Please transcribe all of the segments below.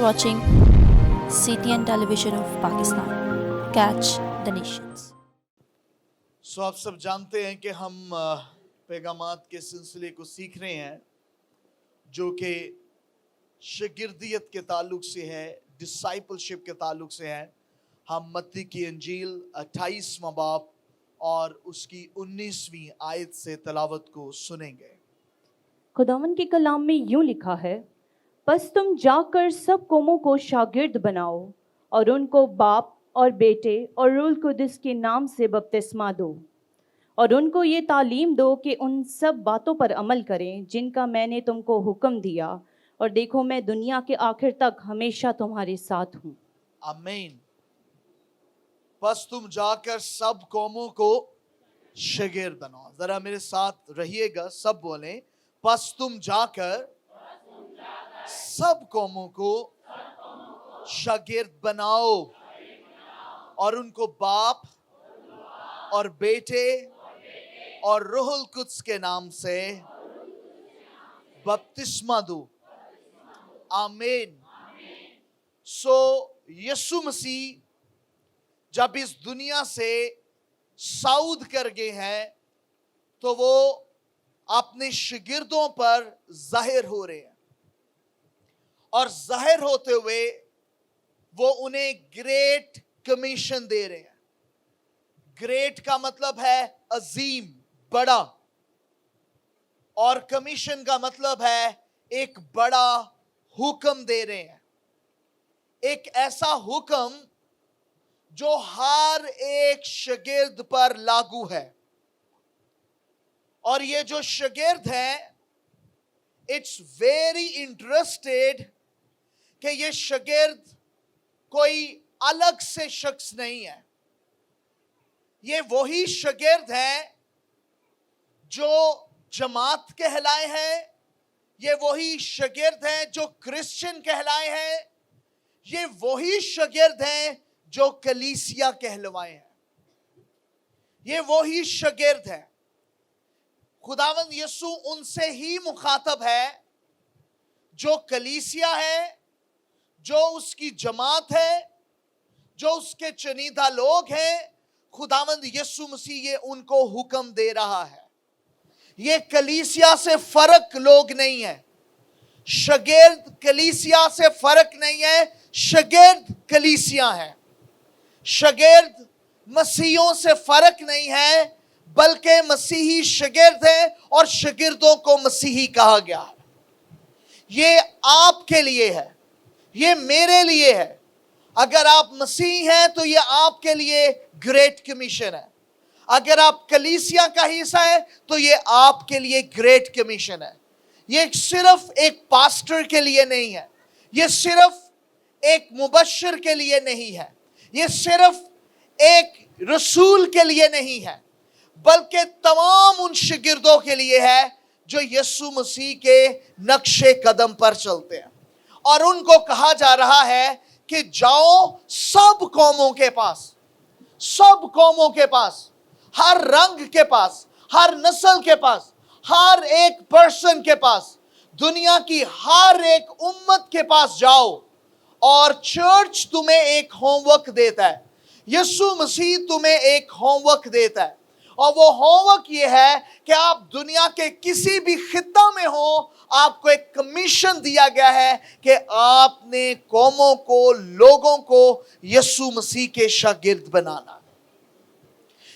watching CTN Television of Pakistan. Catch the nations. आप सब जानते हैं कि हम पैगामात के सिलसिले को सीख रहे हैं जो कि शागिर्दियत के ताल्लुक से है, डिसाइपलशिप के ताल्लुक से है। हम मत्ती की इंजील 28वां बाब और उसकी 19वीं आयत से तिलावत को सुनेंगे। खुदावन के कलाम में यूं लिखा है, बस तुम जाकर सब कौमों को शागिर्द बनाओ और उनको बाप और बेटे और रूह कुदस के नाम से बपतिस्मा दो और उनको ये तालीम दो कि उन सब बातों पर अमल करें जिनका मैंने तुमको हुक्म दिया, और देखो मैं दुनिया के आखिर तक हमेशा तुम्हारे साथ हूँ। आमीन। बस तुम जाकर सब कौमों को शागिर्द बनाओ। जरा मेरे साथ रहिएगा, सब बोलें, बस तुम जाकर सब कौमों को शागिर्द बनाओ और उनको बाप और बेटे और रूहुल कुद्स के नाम से बपतिस्मा दो। आमीन। यीशु मसीह जब इस दुनिया से सऊद कर गए हैं तो वो अपने शागिर्दों पर जाहिर हो रहे हैं, और जाहिर होते हुए वो उन्हें ग्रेट कमीशन दे रहे हैं। ग्रेट का मतलब है अजीम, बड़ा, और कमीशन का मतलब है एक बड़ा हुक्म दे रहे हैं। एक ऐसा हुक्म जो हर एक शागिर्द पर लागू है। और ये जो शागिर्द है, इट्स वेरी इंटरेस्टेड कि ये शागिर्द कोई अलग से शख्स नहीं है। ये वही शागिर्द हैं जो जमात कहलाए हैं, ये वही शागिर्द हैं जो क्रिश्चियन कहलाए हैं, ये वही शागिर्द हैं जो कलीसिया कहलवाए हैं। ये वही शागिर्द हैं। खुदावंद यीशु उनसे ही मुखातब है जो कलीसिया है, जो उसकी जमात है, जो उसके चुनिंदा लोग हैं। खुदावंद यीशु मसीह ये उनको हुक्म दे रहा है। ये कलीसिया से फर्क लोग नहीं है। शागिर्द कलीसिया से फर्क नहीं है, शागिर्द कलीसिया है। शागिर्द मसीहियों से फर्क नहीं है, बल्कि मसीही शागिर्द है और शागिर्दों को मसीही कहा गया है। ये आपके लिए है, ये मेरे लिए है। अगर आप मसीही हैं तो ये आपके लिए ग्रेट कमीशन है। अगर आप कलीसिया का हिस्सा है तो ये आपके लिए ग्रेट कमीशन है। ये सिर्फ एक पास्टर के लिए नहीं है, ये सिर्फ एक मुबश्शिर के लिए नहीं है, ये सिर्फ एक रसूल के लिए नहीं है, बल्कि तमाम उन शागिर्दों के लिए है जो यीशु मसीह के नक्शे कदम पर चलते हैं। और उनको कहा जा रहा है कि जाओ सब कौमों के पास, सब कौमों के पास, हर रंग के पास, हर नस्ल के पास, हर एक पर्सन के पास, दुनिया की हर एक उम्मत के पास जाओ। और चर्च तुम्हें एक होमवर्क देता है, यीशु मसीह तुम्हें एक होमवर्क देता है, और वो होमवर्क ये है कि आप दुनिया के किसी भी खित्ता में हो, आपको एक कमीशन दिया गया है कि आपने कौमों को, लोगों को यीशु मसीह के शागिर्द बनाना,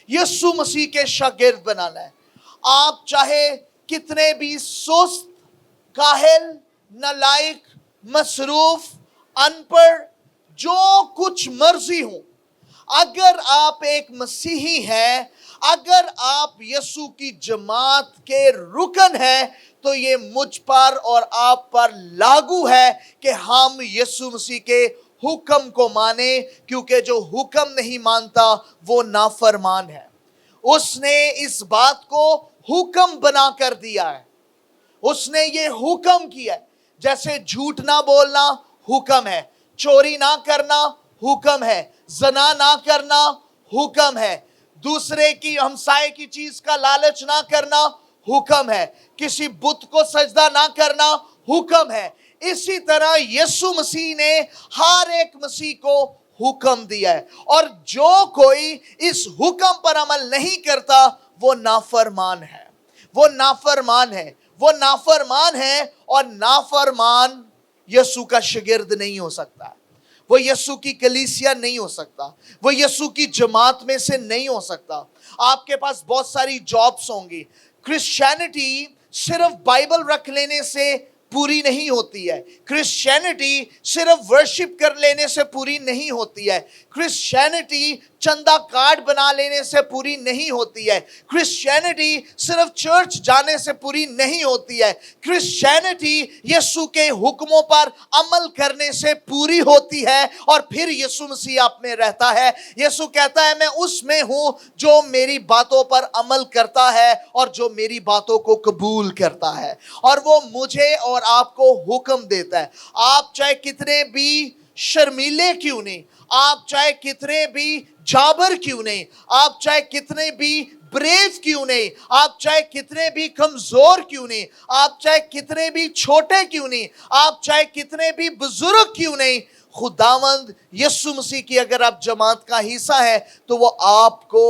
यीशु मसीह के शागिर्द बनाना है। आप चाहे कितने भी सुस्त, काहिल, नालायक, मसरूफ, अनपढ़, जो कुछ मर्जी हो, अगर आप एक मसीही हैं, अगर आप यीशु की जमात के रुकन हैं, तो ये मुझ पर और आप पर लागू है कि हम यीशु मसीह के हुक्म को माने, क्योंकि जो हुक्म नहीं मानता वो नाफरमान है। उसने इस बात को हुक्म बना कर दिया है, उसने ये हुक्म किया है। जैसे झूठ ना बोलना हुक्म है, चोरी ना करना हुक्म है, ज़ना ना करना हुक्म है, दूसरे की, हमसाये की चीज का लालच ना करना हुक्म है, किसी बुत को सजदा ना करना हुक्म है। इसी तरह यीशु मसीह ने हर एक मसीह को हुक्म दिया है, और जो कोई इस हुक्म पर अमल नहीं करता वो नाफरमान है, वो नाफरमान है, वो नाफरमान है, और नाफरमान यीशु का शागिर्द नहीं हो सकता, वो यीशु की कलीसिया नहीं हो सकता, वो यीशु की जमात में से नहीं हो सकता। आपके पास बहुत सारी जॉब्स होंगी। क्रिश्चियनिटी सिर्फ बाइबल रख लेने से पूरी नहीं होती है, क्रिश्चियनिटी सिर्फ वर्शिप कर लेने से पूरी नहीं होती है, क्रिश्चियनिटी चंदा कार्ड बना लेने से पूरी नहीं होती है, क्रिश्चियनिटी सिर्फ चर्च जाने से पूरी नहीं होती है, क्रिश्चियनिटी यीशु के हुक्मों पर अमल करने से पूरी होती है, और फिर यीशु मसीह आप में रहता है। यीशु कहता है मैं उसमें हूं जो मेरी बातों पर अमल करता है और जो मेरी बातों को कबूल करता है, और वो मुझे और आपको हुक्म देता है। आप चाहे कितने भी शर्मीले क्यों नहीं, आप चाहे कितने भी जाबर क्यों नहीं, आप चाहे कितने भी ब्रेव क्यों नहीं, आप चाहे कितने भी कमजोर क्यों नहीं, आप चाहे कितने भी छोटे क्यों नहीं, आप चाहे कितने भी बुजुर्ग क्यों नहीं, खुदावंद यीशु मसीह की अगर आप जमात का हिस्सा है तो वो आपको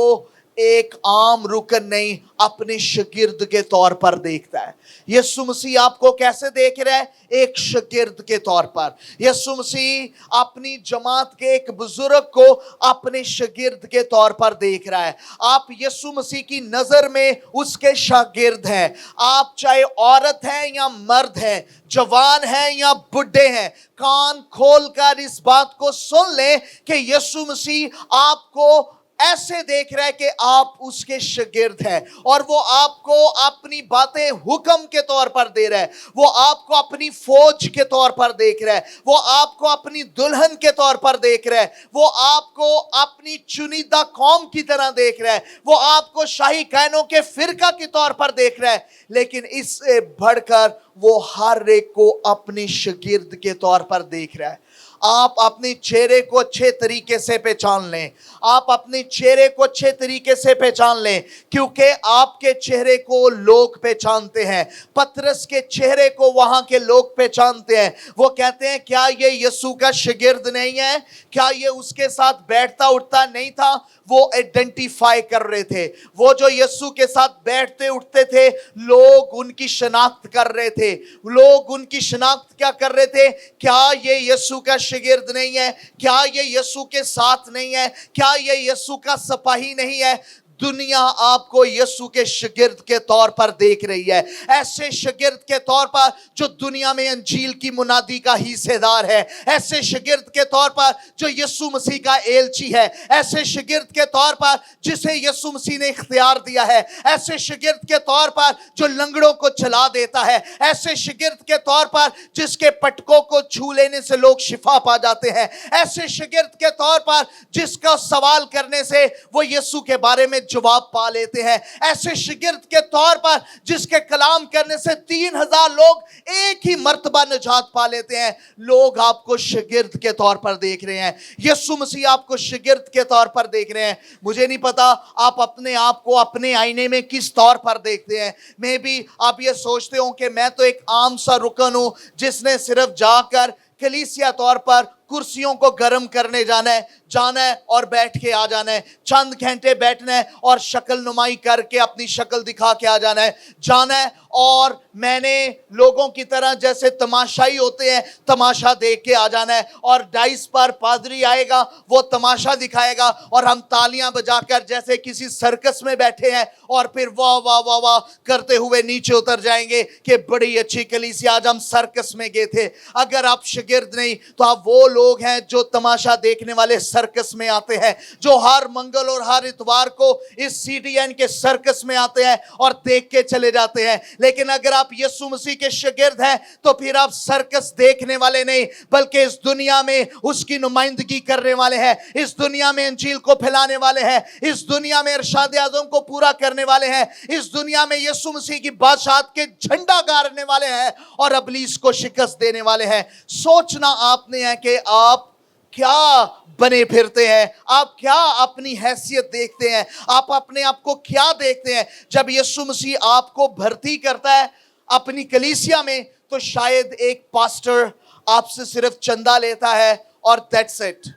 एक आम रुकन नहीं, अपने शागिर्द के तौर पर देखता है। यीशु मसीह आपको कैसे देख रहा है? एक शागिर्द के तौर पर। यीशु मसीह अपनी जमात के एक बुजुर्ग को अपने शागिर्द के तौर पर देख रहा है। आप यीशु मसीह की नजर में उसके शागिर्द हैं। आप चाहे औरत हैं या मर्द हैं, जवान हैं या बुढ़े हैं, कान खोलकर इस बात को सुन लें कि यीशु मसीह आपको ऐसे देख रहा है कि आप उसके शागिर्द हैं, और वो आपको अपनी बातें हुक्म के तौर पर दे रहा है, वो आपको अपनी फौज के तौर पर देख रहा है, वो आपको अपनी दुल्हन के तौर पर देख रहा है, वो आपको अपनी चुनिंदा कौम की तरह देख रहा है, वो आपको शाही कहनों के फिरका के तौर पर देख रहा है, लेकिन इससे बढ़कर वो हर एक को अपने शागिर्द के तौर पर देख रहा है। आप अपने चेहरे को अच्छे तरीके से पहचान लें, आप अपने चेहरे को अच्छे तरीके से पहचान लें, क्योंकि आपके चेहरे को लोग पहचानते हैं। पतरस के चेहरे को वहां के लोग पहचानते हैं। वो कहते हैं क्या ये यीशु का शागिर्द नहीं है? क्या ये उसके साथ बैठता उठता नहीं था? वो आइडेंटिफाई कर रहे थे। वो जो यीशु के साथ बैठते उठते थे, लोग उनकी शनाख्त कर रहे थे। लोग उनकी शनाख्त क्या कर रहे थे? क्या ये यीशु का शागिर्द नहीं है? क्या ये यीशु के साथ नहीं है? क्या ये यीशु का सिपाही नहीं है? दुनिया आपको यीशु के शागिर्द के तौर पर देख रही है, ऐसे शागिर्द के तौर पर जो दुनिया में अंजील की मुनादी का हिस्सेदार है, ऐसे शागिर्द के तौर पर जो यीशु मसीह का एलची है, ऐसे शागिर्द के तौर पर जिसे यीशु मसीह ने इख्तियार दिया है, ऐसे शागिर्द के तौर पर जो लंगड़ों को चला देता है, ऐसे शागिर्द के तौर पर जिसके पटकों को छू लेने से लोग शिफा पा जाते हैं, ऐसे शागिर्द के तौर पर जिसका सवाल करने से वो यीशु के बारे में जवाब पा लेते हैं, ऐसे शागिर्द के तौर पर जिसके कलाम करने से 3000 लोग एक ही मर्तबा निजात पा लेते हैं। लोग आपको शागिर्द के तौर पर देख रहे हैं, यीशु मसीह आपको शागिर्द के तौर पर देख रहे हैं। मुझे नहीं पता आप अपने आप को अपने आईने में किस तौर पर देखते हैं। मे बी आप ये सोचते हो कि मैं तो एक आम सा रुकन हूं जिसने सिर्फ जाकर कलीसिया तौर पर कुर्सियों को गर्म करने जाना है और बैठ के आ जाना है, चंद घंटे बैठना है और शक्ल नुमाई करके अपनी शक्ल दिखा के आ जाना है और मैंने लोगों की तरह जैसे तमाशाई होते हैं तमाशा देख के आ जाना है, और डाइस पर पादरी आएगा, वो तमाशा दिखाएगा और हम तालियां बजाकर जैसे किसी सर्कस में बैठे हैं और फिर वाह वाह वाह वाह करते हुए नीचे उतर जाएंगे कि बड़ी अच्छी कलीसिया, आज हम सर्कस में गए थे। अगर आप शागिर्द नहीं तो आप वो लोग हैं जो तमाशा देखने वाले सर्कस में आते हैं, जो हर मंगल और हर इतवार को इस CDN के सर्कस में आते हैं और देख के चले जाते हैं। लेकिन अगर आप यीशु मसीह के शागिर्द हैं तो फिर आप सर्कस देखने वाले नहीं, बल्कि इस दुनिया में उसकी नुमाइंदगी करने वाले हैं, इस दुनिया में इंजील को फैलाने वाले हैं, इस दुनिया में इरशाद आज़म को पूरा करने वाले हैं, इस दुनिया में यीशु मसीह की बादशाहत के झंडा गाड़ने वाले हैं और इब्लीस को शिकस्त देने वाले हैं। सोचना आपने है कि आप क्या बने फिरते हैं, आप क्या अपनी हैसियत देखते हैं, आप अपने आप को क्या देखते हैं। जब यीशु मसीह आपको भर्ती करता है, अपनी कलीसिया में, तो शायद एक पास्टर आपसे सिर्फ चंदा लेता है और दैट्स इट,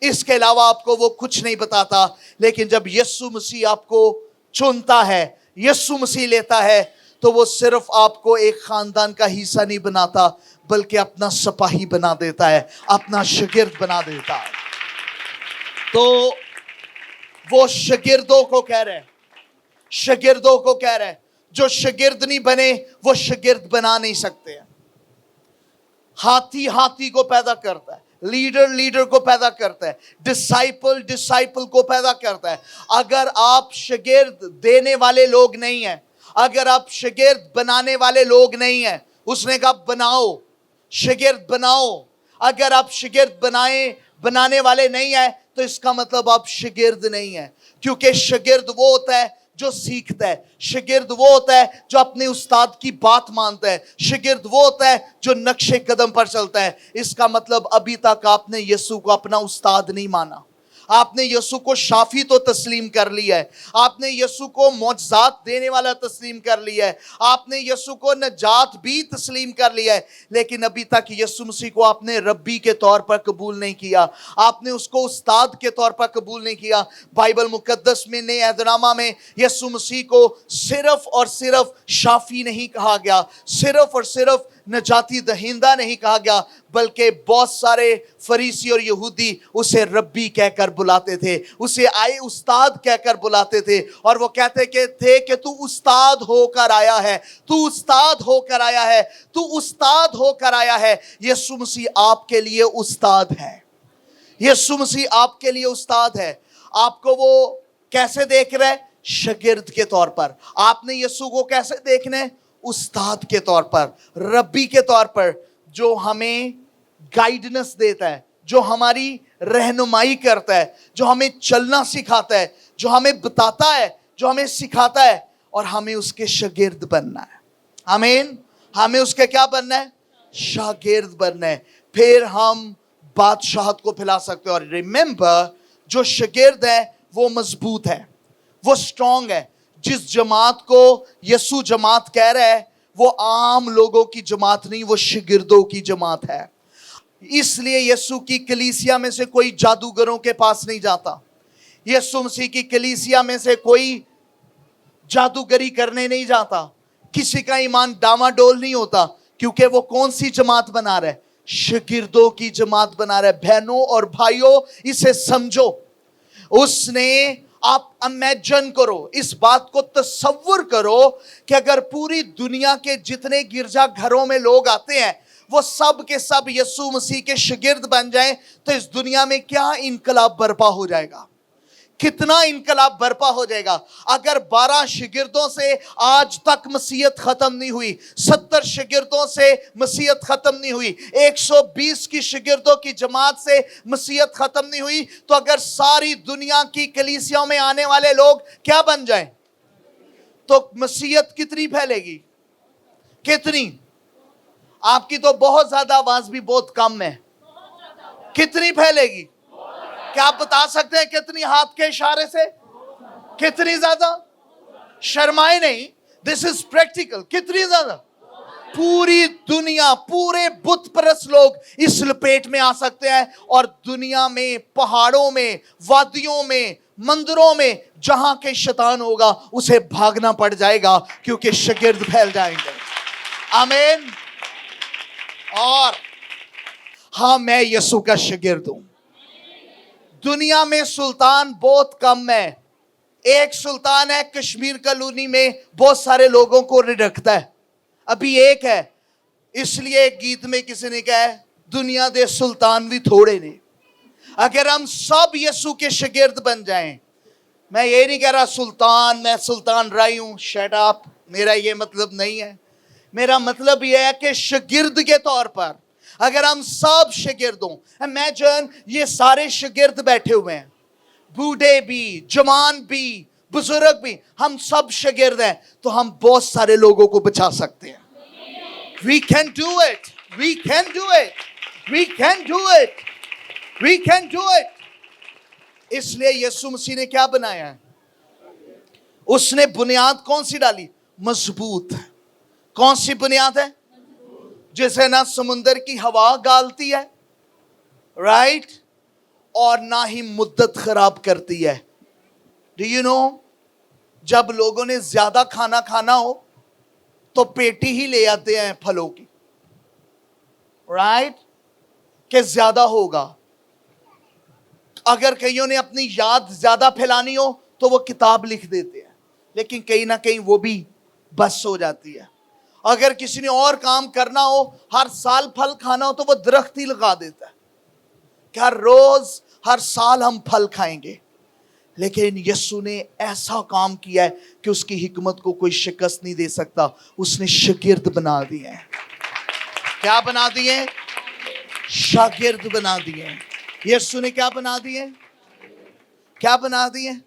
इसके अलावा आपको वो कुछ नहीं बताता। लेकिन जब यीशु मसीह आपको चुनता है, यीशु मसीह लेता है, तो वो सिर्फ आपको एक खानदान का हिस्सा नहीं बनाता, बल्कि अपना सिपाही बना देता है, अपना शागिर्द बना देता है। तो वो शागिर्दों को कह रहे हैं, शागिर्दों को कह रहे हैं, जो शागिर्द नहीं बने वो शागिर्द बना नहीं सकते हैं। हाथी हाथी को पैदा करता है, लीडर लीडर को पैदा करता है, डिसाइपल डिसाइपल को पैदा करता है। अगर आप शागिर्द देने वाले लोग नहीं हैं, अगर आप शागिर्द बनाने वाले लोग नहीं हैं, उसने कहा बनाओ, शागिर्द बनाओ। अगर आप शागिर्द बनाने वाले नहीं हैं, तो इसका मतलब आप शागिर्द नहीं हैं। क्योंकि शागिर्द वो होता है जो सीखता है, शागिर्द वो होता है जो अपने उस्ताद की बात मानता है, शागिर्द वो होता है जो नक्शे कदम पर चलता है। इसका मतलब अभी तक आपने यीशु को अपना उस्ताद नहीं माना। आपने यीशु को शाफी तो तस्लीम कर लिया है, आपने यीशु को मौजज़ात देने वाला तस्लीम कर लिया है, आपने यीशु को नजात भी तस्लीम कर लिया है, लेकिन अभी तक यीशु मसीह को आपने रब्बी के तौर पर कबूल नहीं किया, आपने उसको उस्ताद के तौर पर कबूल नहीं किया। बाइबल मुकद्दस में नए अहदनामा में यीशु मसीह को सिर्फ और सिर्फ शाफी नहीं कहा गया, सिर्फ और सिर्फ नजाती दहिंदा नहीं कहा गया, बल्कि बहुत सारे फरीसी और यहूदी उसे रब्बी कहकर बुलाते थे, उसे आए उस्ताद कहकर बुलाते थे, और वो कहते थे कि तू उस्ताद होकर आया है, तू उस्ताद होकर आया है, तू उस्ताद होकर आया है। यीशु मसीह आपके लिए उस्ताद है, यीशु मसीह आपके लिए उस्ताद है। आपको वो कैसे देख रहा है? शागिर्द के तौर पर। आपने यीशु को कैसे देखना है? उस्ताद के तौर पर, रब्बी के तौर पर, जो हमें गाइडेंस देता है, जो हमारी रहनुमाई करता है, जो हमें चलना सिखाता है, जो हमें बताता है, जो हमें सिखाता है, और हमें उसके शागिर्द बनना है। आमीन। हमें उसके क्या बनना है? शागिर्द बनना है। फिर हम बादशाहत को फैला सकते हैं। और रिमेंबर, जो शागिर्द है वो मजबूत है, वो स्ट्रांग है। जिस जमात को यीशु जमात कह रहा है, वो आम लोगों की जमात नहीं, वो शागिर्दों की जमात है। इसलिए यीशु की कलीसिया में से कोई जादूगरों के पास नहीं जाता, यीशु मसीह की कलीसिया में से कोई जादूगरी करने नहीं जाता, किसी का ईमान डामाडोल नहीं होता, क्योंकि वो कौन सी जमात बना रहा है? शागिर्दों की जमात बना रहा है। बहनों और भाइयों, इसे समझो। उसने, आप इमेजिन करो, इस बात को तसव्वुर करो कि अगर पूरी दुनिया के जितने गिरजा घरों में लोग आते हैं, वो सब के सब यीशु मसीह के शागिर्द बन जाएं, तो इस दुनिया में क्या इनकलाब बर्पा हो जाएगा, कितना इनकलाब बर्पा हो जाएगा। अगर 12 शागिर्दों से आज तक मसीहत खत्म नहीं हुई, 70 शागिर्दों से मसीहत खत्म नहीं हुई, 120 की शागिर्दों की जमात से मसीहत खत्म नहीं हुई, तो अगर सारी दुनिया की कलीसियाओं में आने वाले लोग क्या बन जाएं, तो मसीहत कितनी फैलेगी? कितनी? आपकी तो बहुत ज्यादा, आवाज भी बहुत कम है। कितनी फैलेगी? क्या आप बता सकते हैं कितनी? हाथ के इशारे से कितनी ज्यादा? शर्माए नहीं, दिस इज प्रैक्टिकल। कितनी ज्यादा? पूरी दुनिया, पूरे बुत परस्त लोग इस लपेट में आ सकते हैं, और दुनिया में, पहाड़ों में, वादियों में, मंदिरों में, जहां के शैतान होगा उसे भागना पड़ जाएगा, क्योंकि शागिर्द फैल जाएंगे। आमीन। और हाँ, मैं यीशु का शागिर्द हूं। दुनिया में सुल्तान बहुत कम है। एक सुल्तान है कश्मीर कॉलोनी में, बहुत सारे लोगों को रखता है, अभी एक है। इसलिए एक गीत में किसी ने कहा है, दुनिया दे सुल्तान भी थोड़े ने। अगर हम सब यीशु के शागिर्द बन जाएं, मैं ये नहीं कह रहा सुल्तान, मैं सुल्तान राय हूं, शट अप, मेरा ये मतलब नहीं है। मेरा मतलब यह है कि शागिर्द के तौर पर अगर हम सब शागिर्द हों, इमेजिन ये सारे शागिर्द बैठे हुए हैं, बूढ़े भी, जवान भी, बुजुर्ग भी, हम सब शागिर्द हैं, तो हम बहुत सारे लोगों को बचा सकते हैं। We can do it. We can do it. We can do it. We can do it. इसलिए यीशु मसीह ने क्या बनाया है? उसने बुनियाद कौन सी डाली? मजबूत। कौन सी बुनियाद है? जिसे ना समुंदर की हवा गालती है, राइट, और ना ही मुद्दत खराब करती है. डू यू नो, जब लोगों ने ज्यादा खाना खाना हो तो पेटी ही ले आते हैं फलों की, राइट, कि ज्यादा होगा. अगर कईयों ने अपनी याद ज्यादा फैलानी हो तो वो किताब लिख देते हैं, लेकिन कहीं ना कहीं वो भी बस हो जाती है. अगर किसी ने और काम करना हो, हर साल फल खाना हो, तो वो दरख्त ही लगा देता है कि हर रोज हर साल हम फल खाएंगे. लेकिन यीशु ने ऐसा काम किया है कि उसकी हिकमत को कोई शिकस्त नहीं दे सकता. उसने शागिर्द बना दिए हैं. क्या बना दिए? शागिर्द बना दिए हैं. यीशु ने क्या बना दिए? क्या बना दिए?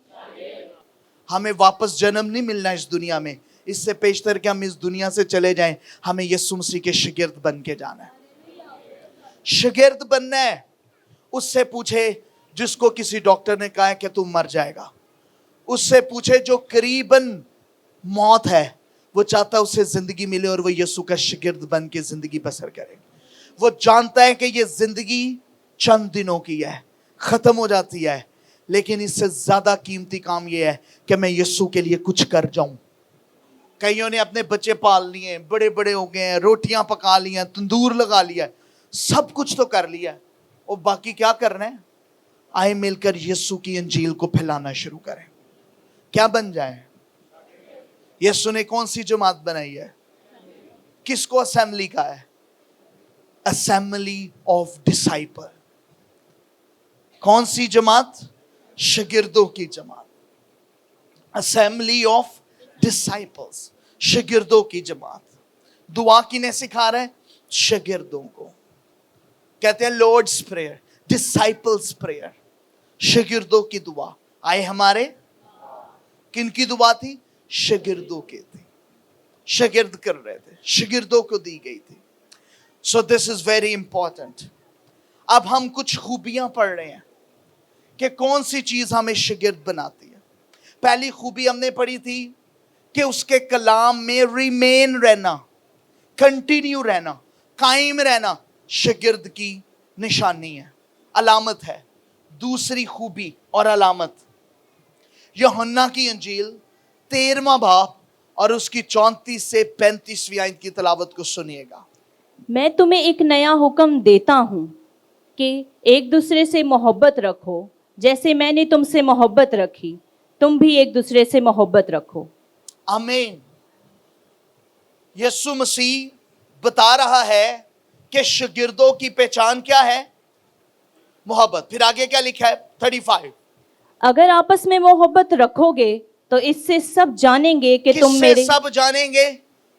हमें वापस जन्म नहीं मिलना इस दुनिया में. इससे पेशतर कि हम इस दुनिया से चले जाएं, हमें यीशु मसीह के शागिर्द बन के जाना है. शागिर्द बनना है. उससे पूछे जिसको किसी डॉक्टर ने कहा है कि तू मर जाएगा. उससे पूछे जो करीबन मौत है, वो चाहता है उसे जिंदगी मिले और वो यीशु का शागिर्द बन के जिंदगी बसर करे. वो जानता है कि ये जिंदगी चंद दिनों की है, खत्म हो जाती है, लेकिन इससे ज्यादा कीमती काम ये है कि मैं यीशु के लिए कुछ कर जाऊं. कईयों ने अपने बच्चे पाल लिए, बड़े बड़े हो गए हैं, रोटियां पका ली हैं, तंदूर लगा लिया, सब कुछ तो कर लिया, और बाकी क्या करना है? आए मिलकर यीशु की इंजील को फैलाना शुरू करें. क्या बन जाए? यीशु ने कौन सी जमात बनाई है? किसको असेंबली का है? Assembly of disciple. कौन सी जमात? शागिर्दों की जमात. असेंबली ऑफ डिसाइपल्स, शागिर्दों की जमात. दुआ किन्हें सिखा रहे हैं? शागिर्दों को. कहते हैं लॉर्ड्स प्रेयर, डिसाइपल्स प्रेयर, शागिर्दों की दुआ. आए हमारे किन की दुआ थी? शागिर्दों की थी. शागिर्द कर रहे थे, शागिर्दों को दी गई थी. So this is very important. अब हम कुछ खूबियां पढ़ रहे हैं कि कौन सी चीज हमें शागिर्द बनाती है. पहली खूबी हमने पढ़ी थी कि उसके कलाम में रिमेन रहना, कंटिन्यू रहना, कायम रहना शागिर्द की निशानी है, अलामत है. दूसरी खूबी और अलामत, यूहन्ना की इंजील 13वां बाब और उसकी 34 से 35वीं आयत की तिलावत को सुनिएगा. मैं तुम्हें एक नया हुक्म देता हूँ कि एक दूसरे से मोहब्बत रखो, जैसे मैंने तुमसे मोहब्बत रखी, तुम भी एक दूसरे से मोहब्बत रखो. आमीन. यीशु मसीह बता रहा है कि शागिर्दों की पहचान क्या है? मोहब्बत. फिर आगे क्या लिखा है? 35. अगर आपस में मोहब्बत रखोगे तो इससे सब जानेंगे कि तुम किससे मेरे. सब जानेंगे?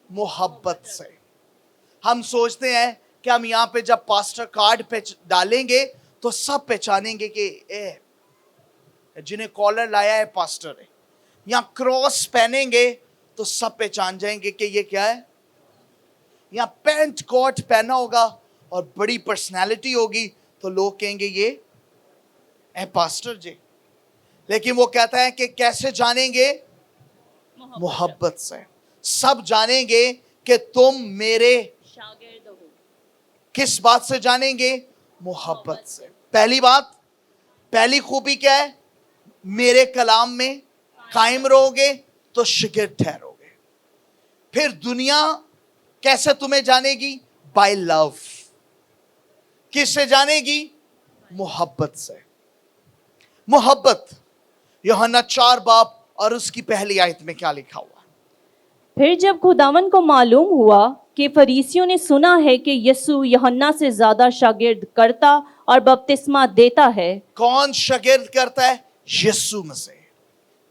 मोहब्बत से. हम सोचते हैं कि हम यहाँ पे जब पास्टर कार्ड पे डालेंगे तो सब पहचानेंगे कि ए जिन्हें कॉलर लाया है पास्टर है. यहाँ क्रॉस पहनेंगे तो सब पहचान जाएंगे कि ये क्या है. यहाँ पैंट कोट पहना होगा और बड़ी पर्सनालिटी होगी तो लोग कहेंगे ये है पास्टर जी. लेकिन वो कहता है कि कैसे जानेंगे? मोहब्बत से. सब जानेंगे कि तुम मेरे. किस बात से जानेंगे? मोहब्बत से. पहली बात, पहली खूबी क्या है? मेरे कलाम में कायम रहोगे तो शागिर्द ठहरोगे. फिर दुनिया कैसे तुम्हें जानेगी? Bye love. किससे जानेगी? मोहब्बत से. मोहब्बत. यूहन्ना 4 बाब और उसकी पहली आयत में क्या लिखा हुआ? फिर जब खुदावन को मालूम हुआ कि फरीसियों ने सुना है कि यीशु यूहन्ना से ज्यादा शागिर्द करता और बपतिस्मा देता है. कौन शागिर्द करता है? यीशु मसीह.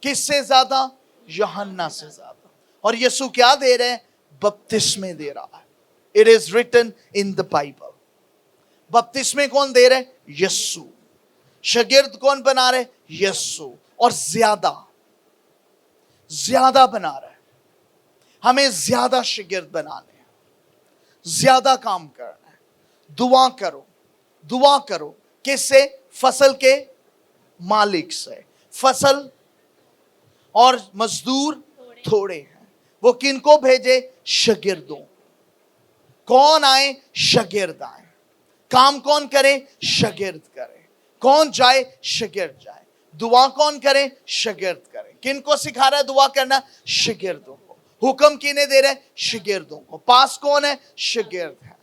किससे ज्यादा? यूहन्ना से ज्यादा. और यीशु क्या दे रहे हैं? बपतिस्मे दे रहा है. It is written in the Bible. बपतिस्मे कौन दे रहे? यीशु. शागिर्द कौन बना रहे? यीशु. और ज्यादा ज्यादा बना रहा है. हमें ज्यादा शागिर्द बनाने हैं, ज्यादा काम करना है. दुआ करो, दुआ करो. किससे? फसल के मालिक से. फसल और मजदूर थोड़े हैं. वो किनको भेजे? शागिर्दों। कौन आए? शागिर्द आए। काम कौन करे? शागिर्द करे। कौन जाए? शागिर्द जाए। दुआ कौन करे? शागिर्द करे। किनको सिखा रहा है दुआ करना? शागिर्दों को। हुक्म किन्हें दे रहे हैं? शागिर्दों को। पास कौन है? शागिर्द है।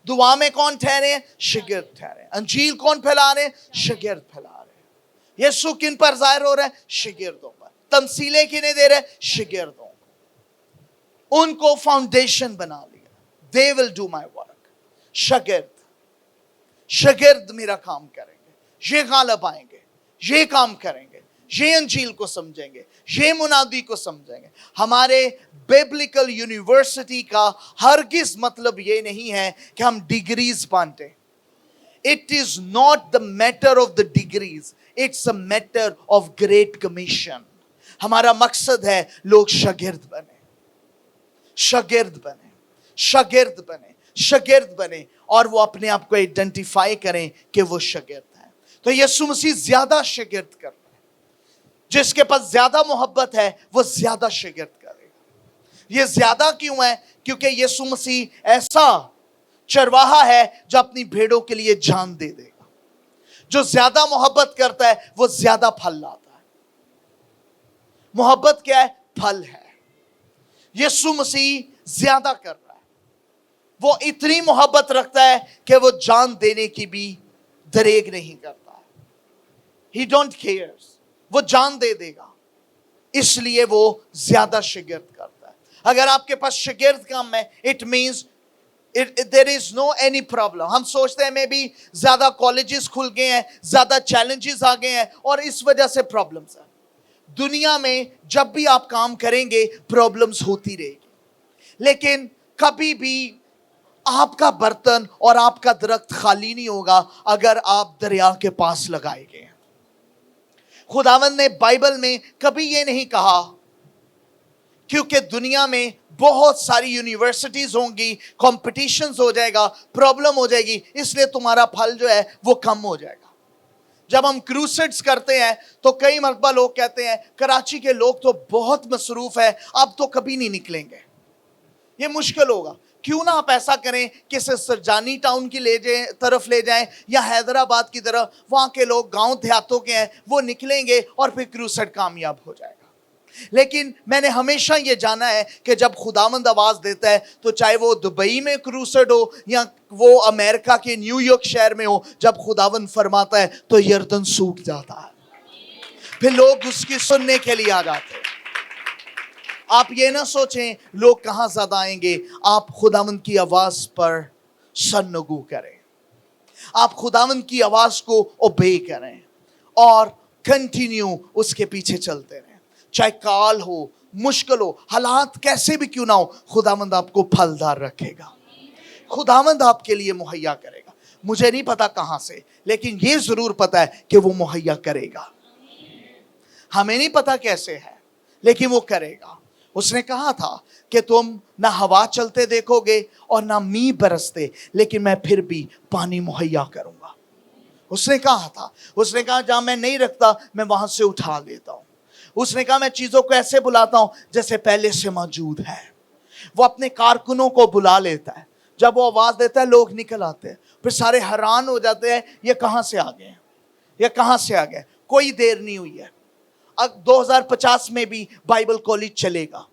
दुआ में कौन ठहरे हैं? शागिर्द ठहरे। अंजील कौन फैला रहे हैं? शागिर्द फैला रहे हैं। यीशु किन पर जाहिर हो रहा है? शागिर्दों पर। तमसीलें किन्हें दे रहे हैं? शागिर्दों को। उनको फाउंडेशन बना लिया। They will do my work. शागिर्द, शागिर्द मेरा काम करेंगे, ये गालिब आएंगे, ये काम करेंगे, ये अंजील को समझेंगे, ये मुनादी को समझेंगे। हमारे बिब्लिकल यूनिवर्सिटी का हरगिज मतलब ये नहीं है कि हम डिग्रीज बांटे। It is not the matter of the degrees, it's a matter of great commission. हमारा मकसद है लोग शागिर्द बने, शागिर्द बने, शागिर्द बने, शागिर्द बने, और वो अपने आप को आइडेंटिफाई करें कि वो शागिर्द है। तो यीशु मसीह ज्यादा शागिर्द कर रहे हैं। जिसके पास ज्यादा मोहब्बत है वो ज्यादा शागिर्द करेगा। ये ज्यादा क्यों है? क्योंकि यीशु मसीह ऐसा चरवाहा है जो अपनी भेड़ों के लिए जान दे देगा। जो ज्यादा मोहब्बत करता है वो ज्यादा फल लाता है। मोहब्बत क्या है? फल है। यीशु मसीह ज्यादा कर रहा है। वो इतनी मोहब्बत रखता है कि वो जान देने की भी दरेग नहीं करता है। ही डोंट केयर्स, वो जान दे देगा, इसलिए वो ज्यादा शागिर्द करता है। अगर आपके पास शागिर्द कम है, it means there is no any problem. हम सोचते हैं मे बी ज्यादा कॉलेजेस खुल गए हैं, ज्यादा चैलेंजेस आ गए हैं और इस वजह से प्रॉब्लम्स है। दुनिया में जब भी आप काम करेंगे प्रॉब्लम्स होती रहेगी, लेकिन कभी भी आपका बर्तन और आपका दरख्त खाली नहीं होगा अगर आप दरिया के पास लगाए गए। खुदावंद ने बाइबल में कभी ये नहीं कहा क्योंकि दुनिया में बहुत सारी यूनिवर्सिटीज होंगी, कॉम्पिटिशन्स हो जाएगा, प्रॉब्लम हो जाएगी, इसलिए तुम्हारा फल जो है वो कम हो जाएगा। जब हम क्रूसेड्स करते हैं तो कई मरतबा लोग कहते हैं कराची के लोग तो बहुत मसरूफ है, अब तो कभी नहीं निकलेंगे, ये मुश्किल होगा। क्यों ना आप ऐसा करें कि सरजानी टाउन की तरफ ले जाएं या हैदराबाद की तरफ, वहाँ के लोग गांव देहातों के हैं, वो निकलेंगे और फिर क्रूसेड कामयाब हो जाएगा। लेकिन मैंने हमेशा ये जाना है कि जब खुदावंद आवाज़ देता है तो चाहे वो दुबई में क्रूसेड हो या वो अमेरिका के न्यूयॉर्क शहर में हो, जब खुदावंद फरमाता है तो यर्दन सूख जाता है, फिर लोग उसकी सुनने के लिए आ जाते हैं। आप ये ना सोचें लोग कहाँ ज्यादा आएंगे, आप खुदावंद की आवाज पर सन्नगू करें, आप खुदावंद की आवाज को ओबे करें और कंटिन्यू उसके पीछे चलते रहें। चाहे काल हो, मुश्किल हो, हालात कैसे भी क्यों ना हो, खुदावंद आपको फलदार रखेगा, खुदावंद आपके लिए मुहैया करेगा। मुझे नहीं पता कहाँ से, लेकिन ये जरूर पता है कि वो मुहैया करेगा। हमें नहीं पता कैसे है, लेकिन वो करेगा। उसने कहा था कि तुम ना हवा चलते देखोगे और ना मींह बरसते, लेकिन मैं फिर भी पानी मुहैया करूंगा। उसने कहा था, उसने कहा जहां मैं नहीं रखता मैं वहां से उठा लेता हूं। उसने कहा मैं चीजों को ऐसे बुलाता हूं जैसे पहले से मौजूद है। वो अपने कारकुनों को बुला लेता है, जब वो आवाज देता है लोग निकल आते हैं, फिर सारे हैरान हो जाते हैं ये कहां से आ गए, ये कहां से आ गए। कोई देर नहीं हुई है, अब 2050 में भी बाइबल कॉलेज चलेगा,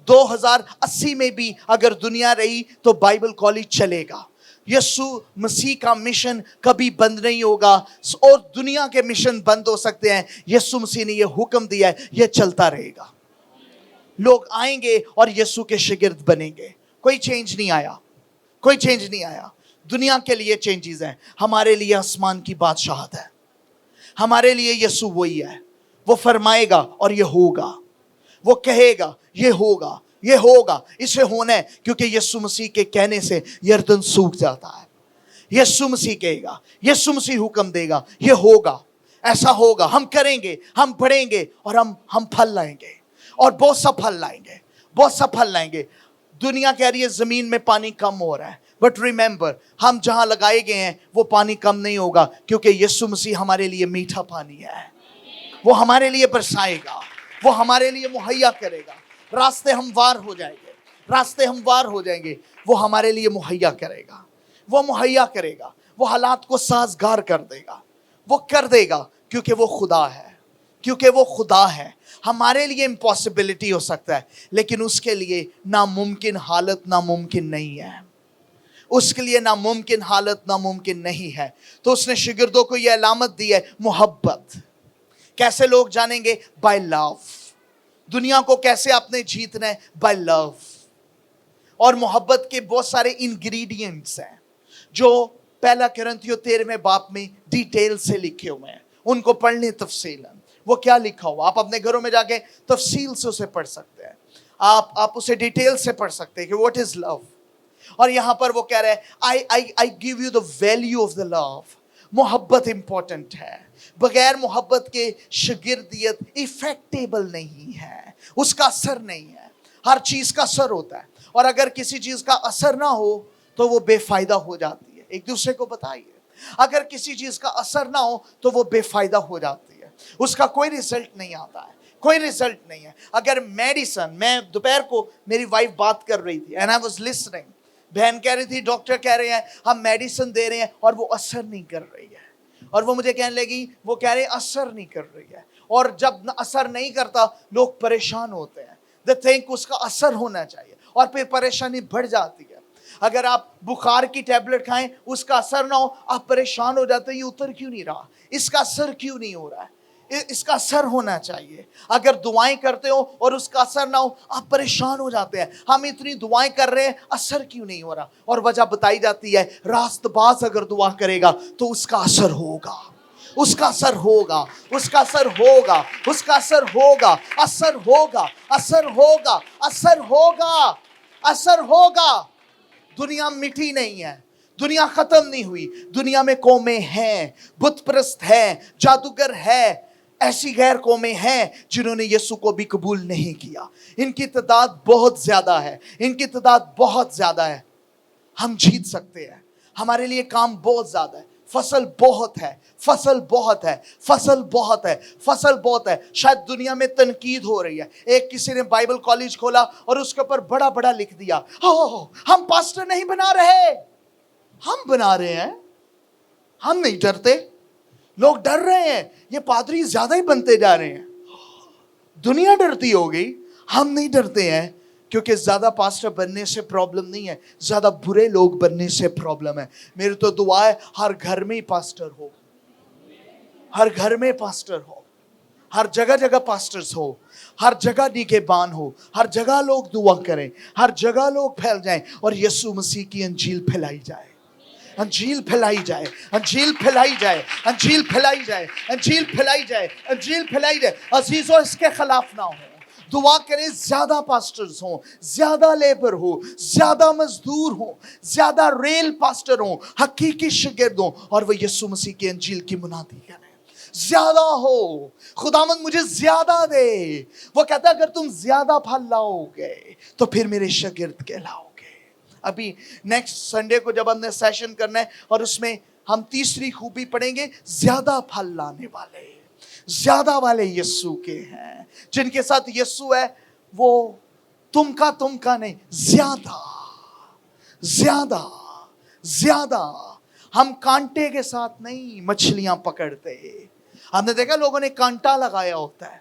2080 में भी अगर दुनिया रही तो बाइबल कॉलेज चलेगा। यीशु मसीह का मिशन कभी बंद नहीं होगा और दुनिया के मिशन बंद हो सकते हैं, यीशु मसीह ने यह हुक्म दिया है, यह चलता रहेगा। लोग आएंगे और यीशु के शागिर्द बनेंगे। कोई चेंज नहीं आया, कोई चेंज नहीं आया। दुनिया के लिए चेंजेस हैं, हमारे लिए आसमान की बादशाहत है, हमारे लिए यीशु वही है। वो फरमाएगा और ये होगा, वो कहेगा ये होगा, ये होगा, इसे होना है, क्योंकि यीशु मसीह के कहने से यर्दन सूख जाता है। यीशु मसीह कहेगा, यीशु मसीह हुक्म देगा, ये होगा, ऐसा होगा, हम करेंगे, हम पढ़ेंगे और हम फल लाएंगे और बहुत सा फल लाएंगे, बहुत सा फल लाएंगे। दुनिया कह रही है जमीन में पानी कम हो रहा है, बट रिमेंबर हम जहां लगाए गए हैं वो पानी कम नहीं होगा, क्योंकि यीशु मसीह हमारे लिए मीठा पानी है, वो हमारे लिए बरसाएगा, वो हमारे लिए मुहैया करेगा। راستے ہموار ہو جائیں گے، راستے ہموار ہو جائیں گے. وہ ہمارے لیے مہیا کرے گا، وہ مہیا کرے گا، وہ حالات کو سازگار کر دے گا، وہ کر دے گا، کیونکہ وہ خدا ہے، کیونکہ وہ خدا ہے. ہمارے لیے امپاسبلٹی ہو سکتا ہے، لیکن اس کے لیے ناممکن حالت ناممکن نہیں ہے. اس کے لیے ناممکن حالت ناممکن نہیں ہے. تو اس نے شاگردوں کو یہ علامت دی ہے، محبت. کیسے لوگ جانیں گے؟ By low. دنیا کو کیسے آپ نے جیتنا ہے؟ By low. اور محبت کے بہت سارے انگریڈینٹس ہیں جو پہلا کرنتھیوں 13 باب میں ڈیٹیل سے لکھے ہوئے ہیں. ان کو پڑھنے تفصیل. وہ کیا لکھا ہوا آپ اپنے گھروں میں جا کے تفصیل سے اسے پڑھ سکتے ہیں. آپ اسے ڈیٹیل سے پڑھ سکتے ہیں کہ واٹ از لو. اور یہاں پر وہ کہہ رہے ہیں I give you the value of the love. محبت امپورٹنٹ ہے. بغیر محبت کے شاگردیت ایفیکٹیبل نہیں ہے، اس کا اثر نہیں ہے. ہر چیز کا اثر ہوتا ہے، اور اگر کسی چیز کا اثر نہ ہو تو وہ بے فائدہ ہو جاتی ہے. ایک دوسرے کو بتائیے، اگر کسی چیز کا اثر نہ ہو تو وہ بے فائدہ ہو جاتی ہے، اس کا کوئی ریزلٹ نہیں آتا ہے، کوئی ریزلٹ نہیں ہے. اگر میڈیسن، میں دوپہر کو میری وائف بات کر رہی تھی and I was listening. بہن کہہ رہی تھی ڈاکٹر کہہ رہے ہیں ہم میڈیسن دے رہے ہیں اور وہ اثر نہیں کر رہی ہے. اور وہ مجھے کہنے لگی، وہ کہہ رہے ہیں اثر نہیں کر رہی ہے. اور جب اثر نہیں کرتا لوگ پریشان ہوتے ہیں. they think اس کا اثر ہونا چاہیے، اور پھر پریشانی بڑھ جاتی ہے. اگر آپ بخار کی ٹیبلٹ کھائیں، اس کا اثر نہ ہو، آپ پریشان ہو جاتے ہیں، یہ اتر کیوں نہیں رہا، اس کا اثر کیوں نہیں ہو رہا ہے. اس کا اثر ہونا چاہیے. اگر دعائیں کرتے ہو اور اس کا اثر نہ ہو، آپ پریشان ہو جاتے ہیں، ہم اتنی دعائیں کر رہے ہیں، اثر کیوں نہیں ہو رہا. اور وجہ بتائی جاتی ہے، راست باز اگر دعا کرے گا تو اس کا اثر ہوگا، اس کا اثر ہوگا، اس کا اثر ہوگا، اس کا اثر ہوگا، اثر ہوگا، اثر ہوگا، اثر ہوگا، اثر ہوگا. دنیا مٹی نہیں ہے، دنیا ختم نہیں ہوئی. دنیا میں قومیں ہیں، بت پرست ہیں، جادوگر ہے، ایسی غیر قومیں ہیں جنہوں نے یسوع کو بھی قبول نہیں کیا. ان کی تعداد بہت زیادہ ہے، ان کی تعداد بہت زیادہ ہے. ہم جیت سکتے ہیں، ہمارے لیے کام بہت زیادہ ہے. فصل بہت ہے، فصل بہت ہے، فصل بہت ہے، فصل بہت ہے. شاید دنیا میں تنقید ہو رہی ہے. ایک کسی نے بائبل کالج کھولا اور اس کے اوپر بڑا بڑا لکھ دیا، ہم پاسٹر نہیں بنا رہے، ہم بنا رہے ہیں، ہم نہیں ڈرتے. لوگ ڈر رہے ہیں، یہ پادری زیادہ ہی بنتے جا رہے ہیں. دنیا ڈرتی ہوگی، ہم نہیں ڈرتے ہیں. کیونکہ زیادہ پاسٹر بننے سے پرابلم نہیں ہے، زیادہ برے لوگ بننے سے پرابلم ہے. میری تو دعا ہے ہر گھر میں پاسٹر ہو، ہر گھر میں پاسٹر ہو، ہر جگہ جگہ پاسٹرز ہو، ہر جگہ نگہبان ہو، ہر جگہ لوگ دعا کریں، ہر جگہ لوگ پھیل جائیں اور یسوع مسیح کی انجیل پھیلائی جائے. انجیل پھیلائی جائے، انجیل پھیلائی جائے، انجیل پھیلائی جائے، انجیل پھیلائی جائے، انجیل پھیلائی جائے. عزیزو، اس کے خلاف نہ ہو. دعا کریں زیادہ پاسٹرز ہوں، زیادہ لیبر ہو، زیادہ مزدور ہوں، زیادہ ریل پاسٹر ہوں، حقیقی شاگرد ہوں، اور وہ یسوع مسیح کی انجیل کی منادی کریں. زیادہ ہو، خداوند مجھے زیادہ دے. وہ کہتا ہے اگر تم زیادہ پھل لاؤ گے تو پھر میرے شاگرد کہلاؤ گے. ابھی نیکسٹ سنڈے کو جب ہم نے سیشن کرنا ہے، اور اس میں ہم تیسری خوبی پڑھیں گے، زیادہ پھل لانے والے. زیادہ والے یسوع کے ہیں، جن کے ساتھ یسوع ہے. وہ تم کا نہیں، زیادہ زیادہ زیادہ. ہم کانٹے کے ساتھ نہیں مچھلیاں پکڑتے. ہم نے دیکھا لوگوں نے کانٹا لگایا ہوتا ہے.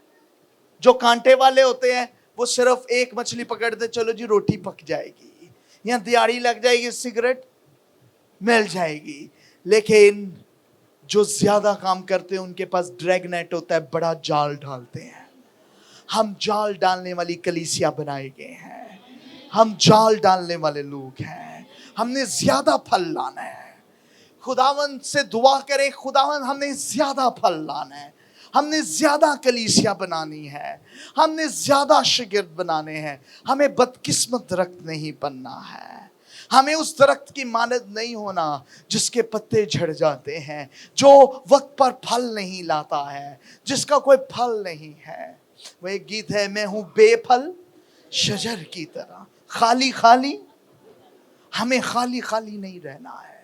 جو کانٹے والے ہوتے ہیں وہ صرف ایک مچھلی پکڑتے، چلو جی روٹی پک جائے گی، یا دیہڑی لگ جائے گی، سگریٹ مل جائے گی. لیکن جو زیادہ کام کرتے ہیں ان کے پاس ڈریگ نیٹ ہوتا ہے، بڑا جال ڈالتے ہیں. ہم جال ڈالنے والی کلیسیا بنائے گئے ہیں، ہم جال ڈالنے والے لوگ ہیں. ہم نے زیادہ پھل لانا ہے. خداوند سے دعا کریں، خداوند ہم نے زیادہ پھل لانا ہے، ہم نے زیادہ کلیسیا بنانی ہے، ہم نے زیادہ شاگرد بنانے ہیں. ہمیں بدقسمت درخت نہیں بننا ہے. ہمیں اس درخت کی مانند نہیں ہونا جس کے پتے جھڑ جاتے ہیں، جو وقت پر پھل نہیں لاتا ہے، جس کا کوئی پھل نہیں ہے. وہ ایک گیت ہے، میں ہوں بے پھل شجر کی طرح، خالی خالی. ہمیں خالی خالی نہیں رہنا ہے.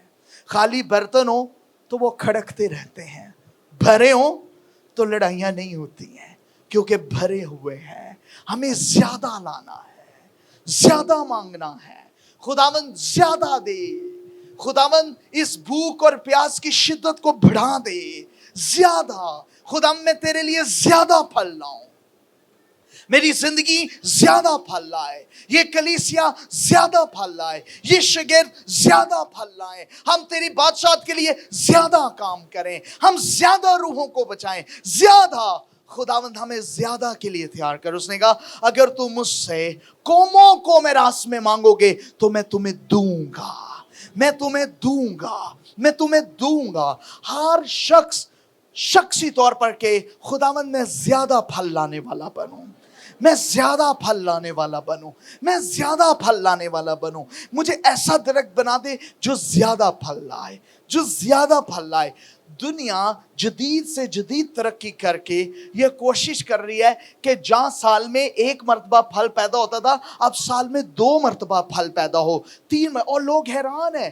خالی برتن ہو تو وہ کھڑکتے رہتے ہیں، بھرے ہوں تو لڑائیاں نہیں ہوتی ہیں، کیونکہ بھرے ہوئے ہیں. ہمیں زیادہ لانا ہے, زیادہ مانگنا ہے. خداوند زیادہ دے, خداوند اس بھوک اور پیاس کی شدت کو بڑھا دے زیادہ. خداوند میں تیرے لیے زیادہ پھل لاؤں, میری زندگی زیادہ پھل لائے, یہ کلیسیا زیادہ پھل لائے, یہ شاگرد زیادہ پھل لائے. ہم تیری بادشاہت کے لیے زیادہ کام کریں, ہم زیادہ روحوں کو بچائیں, زیادہ. خداوند ہمیں زیادہ کے لیے تیار کر. اس نے کہا اگر تم مجھ سے قوموں کو میراث میں مانگو گے تو میں تمہیں دوں گا, میں تمہیں دوں گا, میں تمہیں دوں گا. ہر شخص شخصی طور پر کہ خداوند میں زیادہ پھل لانے والا بنوں, میں زیادہ پھل لانے والا بنوں, میں زیادہ پھل لانے والا بنوں. مجھے ایسا درخت بنا دے جو زیادہ پھل لائے, جو زیادہ پھل لائے. دنیا جدید سے جدید ترقی کر کے یہ کوشش کر رہی ہے کہ جہاں سال میں 1 مرتبہ پھل پیدا ہوتا تھا اب سال میں 2 مرتبہ پھل پیدا ہو, 3. اور لوگ حیران ہیں,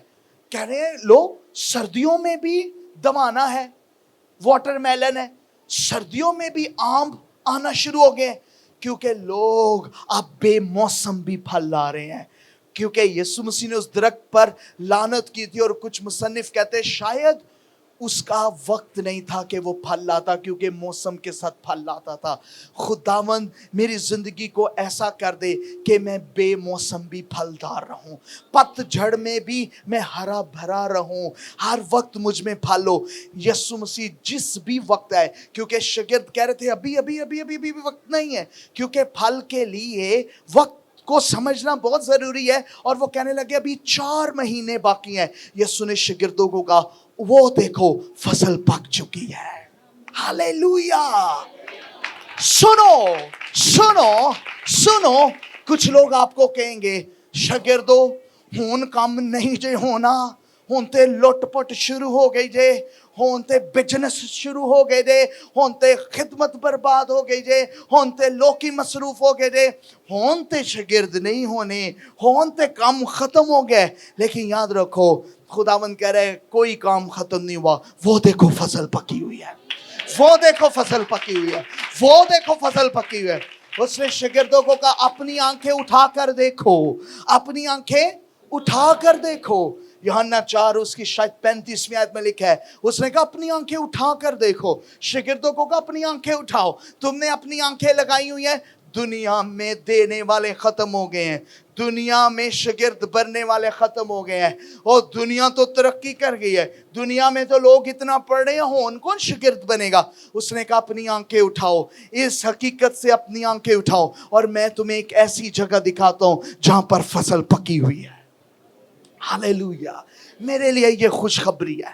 کہہ رہے ہیں لوگ سردیوں میں بھی دمانا ہے, واٹر میلن ہے, سردیوں میں بھی آم آنا شروع ہو گئے کیونکہ لوگ اب بے موسم بھی پھل لا رہے ہیں. کیونکہ یسوع مسیح نے اس درخت پر لعنت کی تھی, اور کچھ مصنف کہتے ہیں شاید اس کا وقت نہیں تھا کہ وہ پھل لاتا کیونکہ موسم کے ساتھ پھل لاتا تھا. خداوند میری زندگی کو ایسا کر دے کہ میں بے موسم بھی پھلدار رہوں, پت جھڑ میں بھی میں ہرا بھرا رہوں, ہر وقت مجھ میں پھل ہو. یسوع مسیح جس بھی وقت ہے, کیونکہ شاگرد کہہ رہے تھے ابھی ابھی ابھی ابھی بھی وقت نہیں ہے, کیونکہ پھل کے لیے وقت کو سمجھنا بہت ضروری ہے. اور وہ کہنے لگے ابھی 4 مہینے باقی ہیں. یسوع نے شاگردوں کو کہا وہ دیکھو فصل پک چکی ہے. ہاللیلویا. سنو سنو سنو, کچھ لوگ آپ کو کہیں گے شاگردو ہون کام نہیں جے ہونا, ہون تے لٹ پٹ شروع ہو گئی جے, ہون تے بزنس شروع ہو گئے جے, ہون تے خدمت برباد ہو گئی جے, ہون تے لوکی مصروف ہو گئے جے, ہون تے شاگرد نہیں ہونے, ہون تے کام ختم ہو گئے. لیکن یاد رکھو خداوند کہہ رہے کوئی کام ختم نہیں ہوا, وہ دیکھو فصل پکی ہوئی ہے, وہ دیکھو فصل پکی ہوئی ہے, وہ دیکھو فصل پکی ہوئی ہے. اس نے شاگردوں کو کہا اپنی آنکھیں اٹھا کر دیکھو, اپنی آنکھیں اٹھا کر دیکھو. یوحنا 4 اس کی شاید 35ویں آیت میں لکھا ہے, اس نے کہا اپنی آنکھیں اٹھا کر دیکھو. شاگردوں کو کہا اپنی آنکھیں اٹھاؤ. تم نے اپنی آنکھیں لگائی ہوئی ہیں, دنیا میں دینے والے ختم ہو گئے ہیں, دنیا میں شاگرد بننے والے ختم ہو گئے ہیں. اور دنیا تو ترقی کر گئی ہے, دنیا میں تو لوگ اتنا پڑھ رہے ہیں, ہون کون شاگرد بنے گا. اس نے کہا اپنی آنکھیں اٹھاؤ, اس حقیقت سے اپنی آنکھیں اٹھاؤ, اور میں تمہیں ایک ایسی جگہ دکھاتا ہوں جہاں پر فصل پکی ہوئی ہے. ہاللیلویا. میرے لیے یہ خوشخبری ہے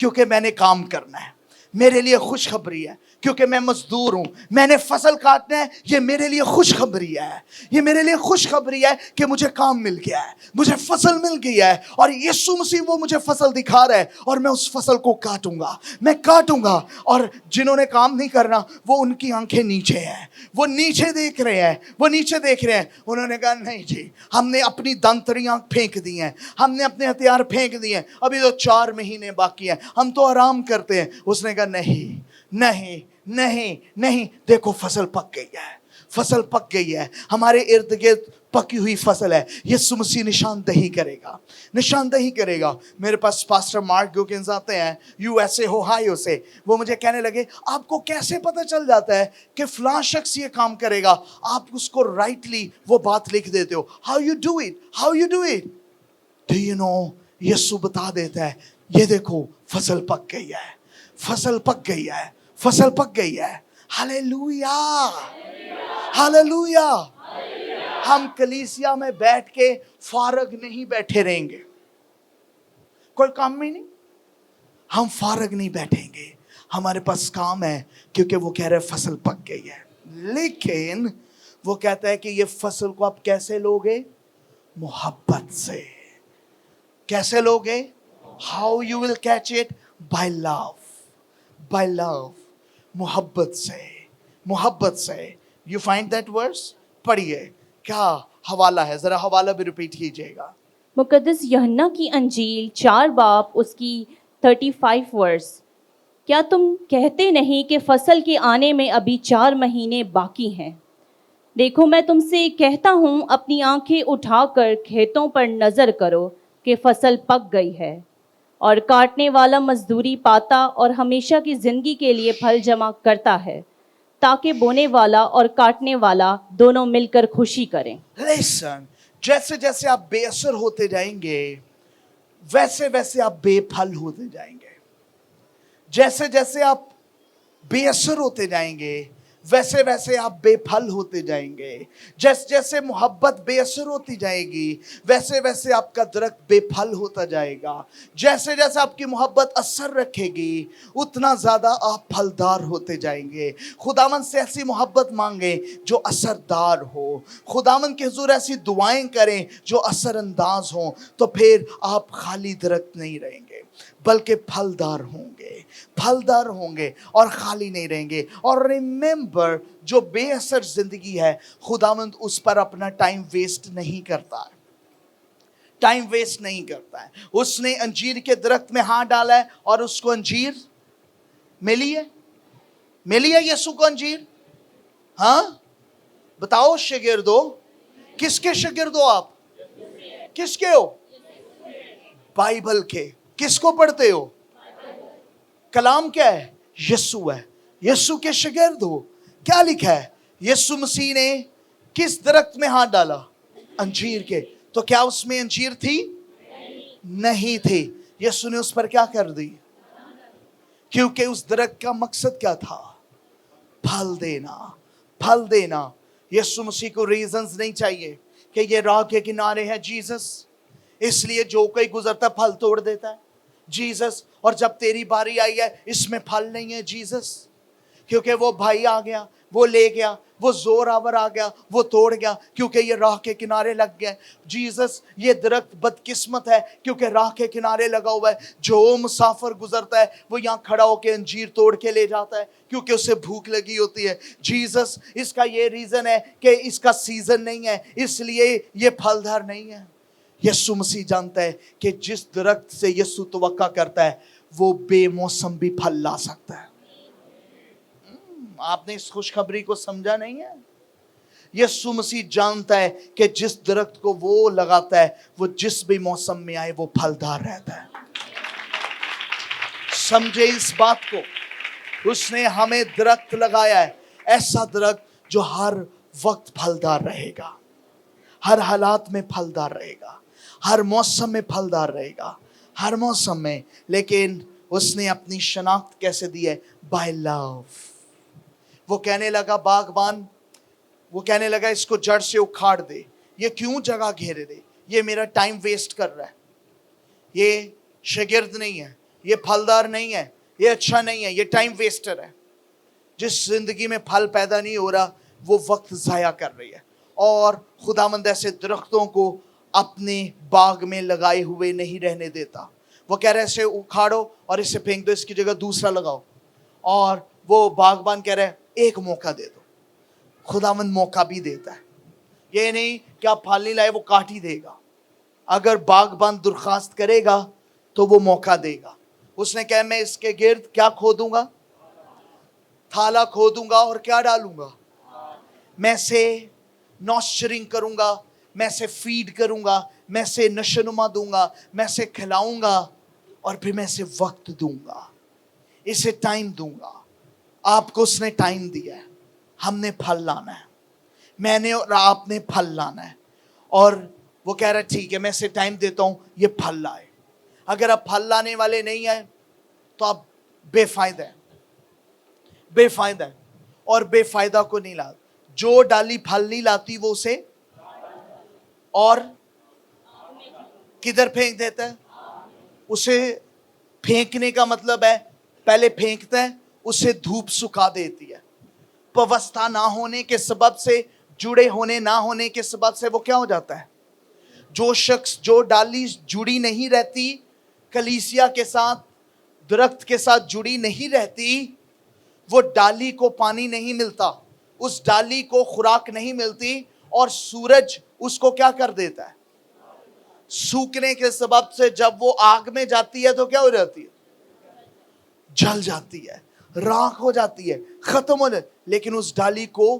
کیونکہ میں نے کام کرنا ہے, میرے لیے خوشخبری ہے کیونکہ میں مزدور ہوں, میں نے فصل کاٹنا ہے. یہ میرے لیے خوشخبری ہے, یہ میرے لیے خوشخبری ہے کہ مجھے کام مل گیا ہے, مجھے فصل مل گئی ہے, اور یسوع مسیح وہ مجھے فصل دکھا رہا ہے, اور میں اس فصل کو کاٹوں گا, میں کاٹوں گا. اور جنہوں نے کام نہیں کرنا وہ ان کی آنکھیں نیچے ہیں, وہ نیچے دیکھ رہے ہیں, وہ نیچے دیکھ رہے ہیں. انہوں نے کہا نہیں جی, ہم نے اپنی دنتریاں پھینک دی ہیں, ہم نے اپنے ہتھیار پھینک دیے ہیں, ابھی تو 4 مہینے باقی ہیں, ہم تو آرام کرتے ہیں. اس نے کہا نہیں نہیں نہیں نہیں, دیکھو فصل پک گئی ہے, فصل پک گئی ہے, ہمارے ارد گرد پکی ہوئی فصل ہے. یسوع مسیح نشاندہی کرے گا, نشاندہی کرے گا. میرے پاس پاسٹر مارک گوکنز آتے ہیں USA اوہایو سے, وہ مجھے کہنے لگے آپ کو کیسے پتہ چل جاتا ہے کہ فلاں شخص یہ کام کرے گا, آپ اس کو رائٹلی وہ بات لکھ دیتے ہو. How you do it, how you do it. Do you know, یسوع بتا دیتا ہے یہ دیکھو فصل پک گئی ہے, فصل پک گئی ہے, فصل پک گئی ہے. ہاللیلویا, ہاللیلویا. ہم کلیسیا میں بیٹھ کے فارغ نہیں بیٹھے رہیں گے, کوئی کام میں نہیں, ہم فارغ نہیں بیٹھیں گے, ہمارے پاس کام ہے کیونکہ وہ کہہ رہے فصل پک گئی ہے. لیکن وہ کہتا ہے کہ یہ فصل کو آپ کیسے لوگے, محبت سے. کیسے لوگے, how you will catch it, by love, by love, محبت سے, محبت سے. You find that verse, پڑھیے کیا حوالہ ہے, ذرا حوالہ بھی ریپیٹ کیجئے گا. مقدس یوحنا کی انجیل 4 باب اس کی 35 ورس. کیا تم کہتے نہیں کہ فصل کے آنے میں ابھی 4 مہینے باقی ہیں؟ देखो मैं तुमसे कहता हूँ, अपनी आंखें उठाकर खेतों पर नजर करो कि फसल पक गई है और काटने वाला मजदूरी पाता और हमेशा की जिंदगी के लिए फल जमा करता है, ताकि बोने वाला और काटने वाला दोनों मिलकर खुशी करें। Listen, जैसे जैसे आप बेअसर होते जाएंगे वैसे वैसे आप बेफल होते जाएंगे। जैसे जैसे आप बेअसर होते जाएंगे वैसे वैसे आप बेफल होते जाएंगे। जैसे जैसे मोहब्बत बेअसर होती जाएगी वैसे वैसे आपका दरख्त बेफल होता जाएगा। जैसे जैसे आपकी मोहब्बत असर रखेगी उतना ज़्यादा आप फलदार होते जाएंगे। खुदावंद से ऐसी मोहब्बत मांगे जो असरदार हो, खुदावंद के हुजूर ऐसी दुआएं करें जो असरअंदाज हों, तो फिर आप खाली दरख्त नहीं रहेंगे बल्कि फलदार होंगे, फलदार होंगे और खाली नहीं रहेंगे। और रिमेंबर, जो बेअसर जिंदगी है खुदावंद उस पर अपना टाइम वेस्ट नहीं करता है, टाइम वेस्ट नहीं करता है। उसने अंजीर के दरख्त में हाथ डाला है और उसको अंजीर मिली है, मिली है यीशु को अंजीर। हाँ बताओ शागिर्दो, किसके शागिर्द हो आप? किसके हो? बाइबल के। किसको पढ़ते हो? कलाम क्या है? यीशु है। यीशु के शागिर्द हो। क्या लिखा है? यीशु मसीह ने किस दरख्त में हाथ डाला? अंजीर के। तो क्या उसमें अंजीर थी? नहीं थी। यीशु ने उस पर क्या कर दी? क्योंकि उस दरख्त का मकसद क्या था? फल देना, फल देना। यीशु मसीह को रीजंस नहीं चाहिए कि ये राह के किनारे है जीसस, इसलिए जो कोई गुजरता फल तोड़ देता है जीसस, और जब तेरी बारी आई है इसमें फल नहीं है जीसस, क्योंकि वो भाई आ गया, वो ले गया, वो जोरावर आ गया, वो तोड़ गया क्योंकि ये राह के किनारे लग गया। जीसस, ये दरख्त बदकिस्मत है क्योंकि राह के किनारे लगा हुआ है। जो मुसाफिर गुजरता है वो यहाँ खड़ा होकर अंजीर तोड़ के ले जाता है क्योंकि उसे भूख लगी होती है। जीसस, इसका ये रीजन है कि इसका सीजन नहीं है, इसलिए ये फलदार नहीं है। यीशु मसीह जानता है कि जिस दरख्त से यीशु तवक्का करता है वो बेमौसम भी फल ला सकता है। आपने इस खुशखबरी को समझा नहीं है? यीशु मसीह जानता है कि जिस दरख्त को वो लगाता है वो जिस भी मौसम में आए वो फलदार रहता है। समझे इस बात को। उसने हमें दरख्त लगाया है, ऐसा दरख्त जो हर वक्त फलदार रहेगा, हर हालात में फलदार रहेगा, हर मौसम में फलदार रहेगा, हर मौसम में। लेकिन उसने अपनी शनाख्त कैसे दी है? By love. वो कहने लगा बागबान, वो कहने लगा इसको जड़ से उखाड़ दे, ये क्यों जगह घेरे दे, ये मेरा टाइम वेस्ट कर रहा है, ये शागिर्द नहीं है, ये फलदार नहीं है, ये अच्छा नहीं है, ये टाइम वेस्टर है। जिस जिंदगी में फल पैदा नहीं हो रहा वो वक्त ज़ाया कर रही है। और खुदावंद ऐसे दरख्तों को अपने बाग में लगाए हुए नहीं रहने देता। वो कह रहा है इसे उखाड़ो और इसे फेंक दो, इसकी जगह दूसरा लगाओ। और वो बागबान कह रहा है एक मौका दे दो। खुदावंद मौका भी देता है, ये नहीं कि आप फल नहीं लाए वो काट ही देगा। अगर बागबान दरखास्त करेगा तो वो मौका देगा। उसने कहा मैं इसके गिर्द क्या खोदूंगा? थाला खोदूंगा और क्या डालूंगा? मैं से नॉस्चरिंग करूंगा, मैं से फीड करूंगा, मैं से नशोनुमा दूंगा, मैं से खिलाऊंगा और फिर मैं से वक्त दूंगा, इसे टाइम दूंगा। आपको उसने टाइम दिया है, हमने फल लाना है, मैंने और आपने फल लाना है। और वो कह रहा है ठीक है मैं इसे टाइम देता हूं, ये फल लाए। अगर आप फल लाने वाले नहीं हैं तो आप बेफायदा है, बेफायदा है और बेफायदा को नहीं लाते। जो डाली फल नहीं लाती वो उसे और किधर फेंक देता है? उसे फेंकने का मतलब है पहले फेंकता है, उसे धूप सुखा देती है। व्यवस्था ना होने के सबब से, जुड़े होने ना होने के सबब से वो क्या हो जाता है? जो शख्स, जो डाली जुड़ी नहीं रहती कलीसिया के साथ, दरख्त के साथ जुड़ी नहीं रहती, वो डाली को पानी नहीं मिलता, उस डाली को खुराक नहीं मिलती और सूरज उसको क्या कर देता है? सूखने के सबब से जब वो आग में जाती है तो क्या हो जाती है? जल जाती है, राख हो जाती है, खत्म हो जाती है। लेकिन उस डाली को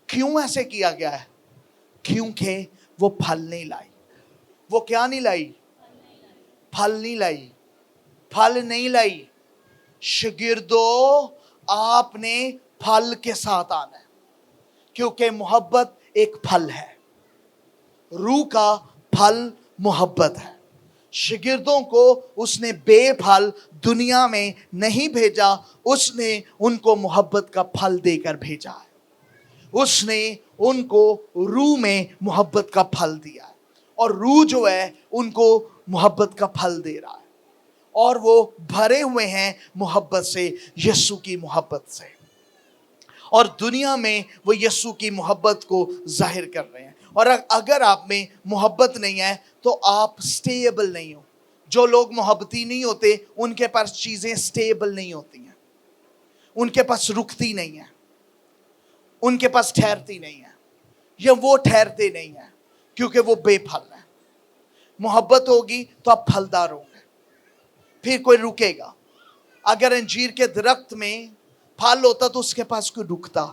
کیوں ایسے کیا گیا ہے؟ کیونکہ وہ پھل نہیں لائی. وہ کیا نہیں لائی؟ پھل نہیں لائی. پھل نہیں لائی. شاگردو آپ نے پھل کے ساتھ آنا ہے، کیونکہ محبت ایک پھل ہے. روح کا پھل محبت ہے. شاگردوں کو اس نے بے پھل دنیا میں نہیں بھیجا، اس نے ان کو محبت کا پھل دے کر بھیجا ہے. اس نے ان کو روح میں محبت کا پھل دیا ہے، اور روح جو ہے ان کو محبت کا پھل دے رہا ہے، اور وہ بھرے ہوئے ہیں محبت سے، یسوع کی محبت سے. اور دنیا میں وہ یسوع کی محبت کو ظاہر کر رہے ہیں. اور اگر آپ میں محبت نہیں ہے تو آپ سٹیبل نہیں ہو. جو لوگ محبتی نہیں ہوتے ان کے پاس چیزیں سٹیبل نہیں ہوتی ہیں، ان کے پاس رکتی نہیں ہیں، ان کے پاس ٹھہرتی نہیں ہیں، یا وہ ٹھہرتے نہیں ہیں کیونکہ وہ بے پھل ہیں. محبت ہوگی تو آپ پھلدار ہوں گے، پھر کوئی رکے گا. اگر انجیر کے درخت میں پھل ہوتا تو اس کے پاس کوئی رکتا.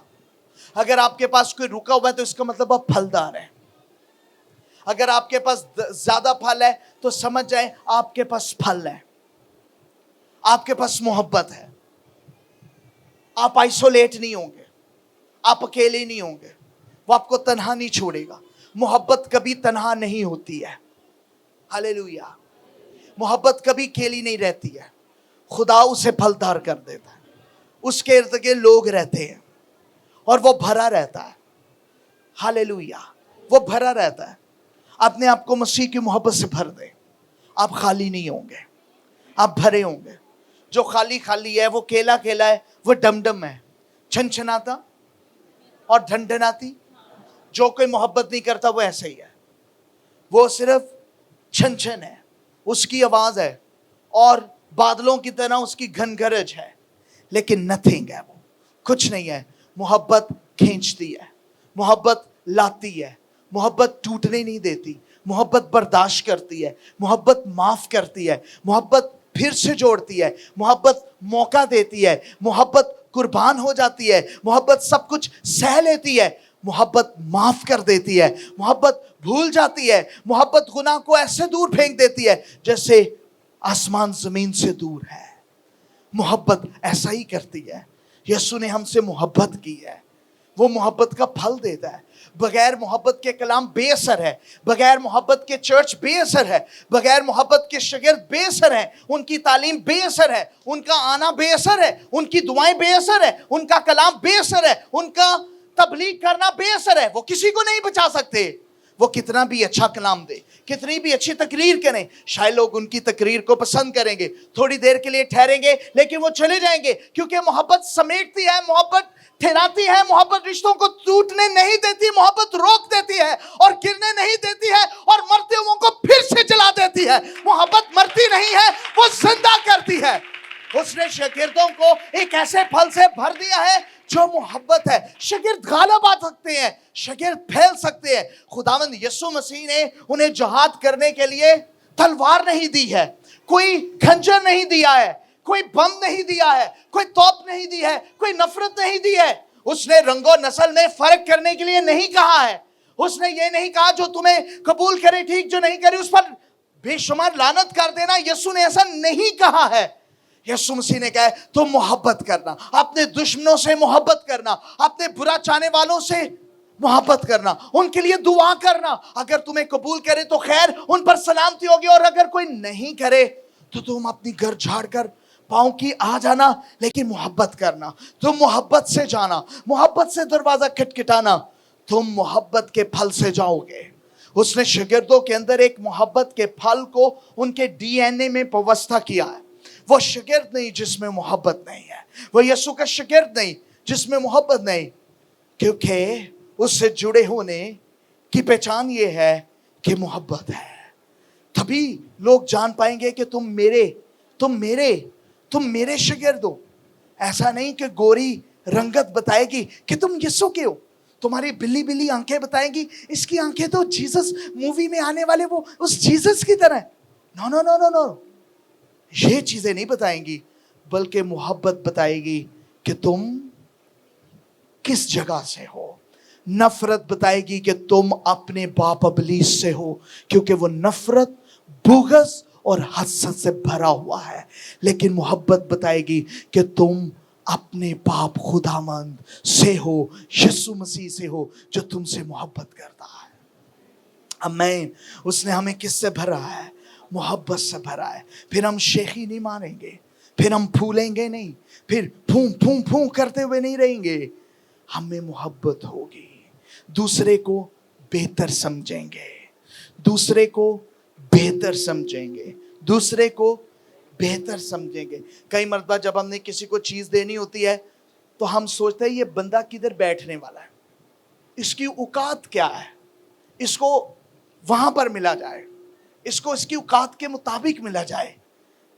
اگر آپ کے پاس کوئی رکا ہوا ہے تو اس کا مطلب آپ پھلدار ہیں. اگر آپ کے پاس زیادہ پھل ہے تو سمجھ جائیں آپ کے پاس پھل ہے، آپ کے پاس محبت ہے. آپ آئسولیٹ نہیں ہوں گے، آپ اکیلے نہیں ہوں گے، وہ آپ کو تنہا نہیں چھوڑے گا. محبت کبھی تنہا نہیں ہوتی ہے. ہاللیلویا. محبت کبھی اکیلی نہیں رہتی ہے. خدا اسے پھلدار کر دیتا ہے. اس کے ارد گرد لوگ رہتے ہیں اور وہ بھرا رہتا ہے. ہاللیلویا. وہ بھرا رہتا ہے. اپنے آپ کو مسیح کی محبت سے بھر دیں، آپ خالی نہیں ہوں گے، آپ بھرے ہوں گے. جو خالی خالی ہے، وہ کیلا کیلا ہے، وہ ڈم ڈم ہے، چھنچھناتا اور ڈھنڈھناتی. جو کوئی محبت نہیں کرتا وہ ایسے ہی ہے. وہ صرف چھن چھن ہے، اس کی آواز ہے، اور بادلوں کی طرح اس کی گھن گرج ہے، لیکن نتھنگ ہے، وہ کچھ نہیں ہے. محبت کھینچتی ہے، محبت لاتی ہے، محبت ٹوٹنے نہیں دیتی، محبت برداشت کرتی ہے، محبت معاف کرتی ہے، محبت پھر سے جوڑتی ہے، محبت موقع دیتی ہے، محبت قربان ہو جاتی ہے، محبت سب کچھ سہ لیتی ہے، محبت معاف کر دیتی ہے، محبت بھول جاتی ہے، محبت گناہ کو ایسے دور پھینک دیتی ہے جیسے آسمان زمین سے دور ہے. محبت ایسا ہی کرتی ہے. یسوع نے ہم سے محبت کی ہے، وہ محبت کا پھل دیتا ہے. بغیر محبت کے کلام بے اثر ہے، بغیر محبت کے چرچ بے اثر ہے، بغیر محبت کے شاگرد بے اثر ہیں، ان کی تعلیم بے اثر ہے، ان کا آنا بے اثر ہے، ان کی دعائیں بے اثر ہے، ان کا کلام بے اثر ہے، ان کا تبلیغ کرنا بے اثر ہے. وہ کسی کو نہیں بچا سکتے. وہ کتنا بھی اچھا کلام دے، کتنی بھی اچھی تقریر کریں، شاید لوگ ان کی تقریر کو پسند کریں گے، تھوڑی دیر کے لیے ٹھہریں گے، لیکن وہ چلے جائیں گے. کیونکہ محبت سمیٹتی ہے، محبت ٹھہراتی ہے، محبت رشتوں کو ٹوٹنے نہیں دیتی، محبت روک دیتی ہے اور گرنے نہیں دیتی ہے، اور مرتے ہوئے کو پھر سے جلا دیتی ہے. محبت مرتی نہیں ہے، وہ زندہ کرتی ہے. اس نے شاگردوں کو ایک ایسے پھل سے بھر دیا ہے جو محبت ہے. شاگرد غالب آ سکتے ہیں، شاگرد پھیل سکتے ہیں. خداوند یسوع مسیح نے انہیں جہاد کرنے کے لیے تلوار نہیں دی ہے، کوئی کھنجر نہیں دیا ہے، کوئی بم نہیں دیا ہے، کوئی توپ نہیں دی ہے، کوئی نفرت نہیں دی ہے. اس نے رنگ و نسل میں فرق کرنے کے لیے نہیں کہا ہے. اس نے یہ نہیں کہا جو تمہیں قبول کرے ٹھیک، جو نہیں کرے اس پر بے شمار لعنت کر دینا. یسوع نے ایسا نہیں کہا ہے. یسوع مسیح نے کہا ہے تو محبت کرنا، اپنے دشمنوں سے محبت کرنا، اپنے برا چاہنے والوں سے محبت کرنا، ان کے لیے دعا کرنا. اگر تمہیں قبول کرے تو خیر، ان پر سلامتی ہوگی، اور اگر کوئی نہیں کرے تو تم اپنی گھر جھاڑ کر پاؤں کی آ جانا، لیکن محبت کرنا. تم محبت سے جانا، محبت سے دروازہ کھٹکھٹانا، تم محبت کے پھل سے جاؤ گے. اس نے شاگردوں کے اندر ایک محبت کے پھل کو ان کے ڈی این اے میں پیوستہ کیا ہے. وہ شاگرد نہیں جس میں محبت نہیں ہے، وہ یسوع کا شاگرد نہیں جس میں محبت نہیں، کیونکہ اس سے جڑے ہونے کی پہچان یہ ہے کہ محبت ہے. تبھی لوگ جان پائیں گے کہ تم میرے شاگرد ہو. ایسا نہیں کہ گوری رنگت بتائے گی کہ تم یسوع کے ہو، تمہاری بلی بلی آنکھیں بتائیں گی اس کی آنکھیں تو جیسس مووی میں آنے والے وہ اس جیسس کی طرح. نو نو نو نو نو، یہ چیزیں نہیں بتائیں گی، بلکہ محبت بتائے گی کہ تم کس جگہ سے ہو. नफरत बताएगी कि तुम अपने बाप इब्लीस से हो, क्योंकि वो नफरत, बुग़्ज़ और हसद से भरा हुआ है। लेकिन मोहब्बत बताएगी कि तुम अपने बाप खुदावंद से हो, यीशु मसीह से हो, जो तुमसे मोहब्बत करता है। आमीन। उसने हमें किससे भरा है? मोहब्बत से भरा है। फिर हम शेखी नहीं मारेंगे, फिर हम फूलेंगे नहीं, फिर फूं फूं फूं करते हुए नहीं रहेंगे। हमें मोहब्बत होगी, दूसरे को बेहतर समझेंगे, दूसरे को बेहतर समझेंगे, दूसरे को बेहतर समझेंगे। कई मर्तबा जब हमने किसी को चीज़ देनी होती है तो हम सोचते हैं ये बंदा किधर बैठने वाला है, इसकी औकात क्या है, इसको वहाँ पर मिला जाए, इसको इसकी औकात के मुताबिक मिला जाए।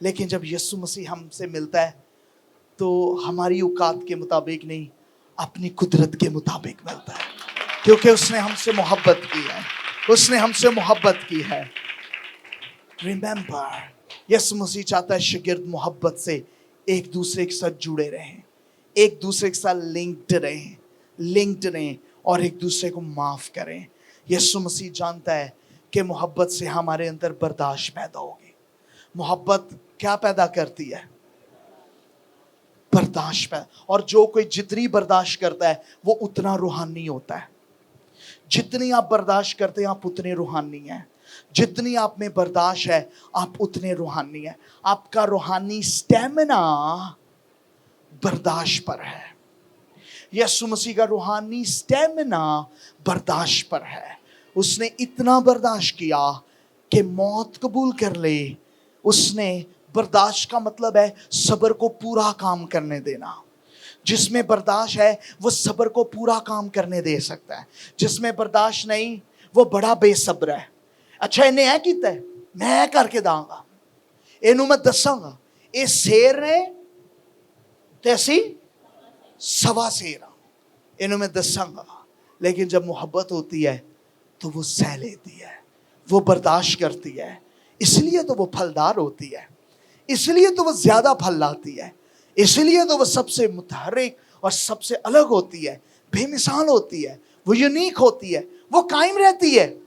लेकिन जब यीशु मसीह हमसे मिलता है तो हमारी औकात के मुताबिक नहीं, अपनी कुदरत के मुताबिक मिलता है, क्योंकि उसने हमसे मोहब्बत की है, उसने हमसे मोहब्बत की है। रिमेंबर, यीशु मसीह चाहता है शागिर्द मोहब्बत से एक दूसरे के साथ जुड़े रहें, एक दूसरे के साथ लिंक्ड रहें और एक दूसरे को माफ करें। यीशु मसीह जानता है कि मोहब्बत से हमारे अंदर बर्दाश्त पैदा होगी। मोहब्बत क्या पैदा करती है? बर्दाश्त पैदा। और जो कोई जितनी बर्दाश्त करता है वो उतना रूहानी होता है। जितनी आप बर्दाश्त करते हैं आप उतने रूहानी हैं। जितनी आप में बर्दाश्त है आप उतने रूहानी हैं। आपका रूहानी स्टेमिना बर्दाश्त पर है। यीशु मसीह का रूहानी स्टेमिना बर्दाश्त पर है। उसने इतना बर्दाश्त किया कि मौत कबूल कर ले। उसने बर्दाश्त का मतलब है सब्र को पूरा काम करने देना। जिसमें बर्दाश्त है वो सब्र को पूरा काम करने दे सकता है। जिसमें बर्दाश्त नहीं वो बड़ा बेसब्र है। अच्छा इन्हें है किता है, मैं करके दांगा, इनू मैं दसांगा, ये शेर ने ते असी सवा शेर, इनू मैं दसांगा। लेकिन जब मोहब्बत होती है तो वो सह लेती है, वो बर्दाश्त करती है। इसलिए तो वो फलदार होती है, इसलिए तो वो ज्यादा फल लाती है, इसलिए तो वो सबसे मुतहर्रिक और सबसे अलग होती है, बेमिसाल होती है, वो यूनिक होती है, वो कायम रहती है,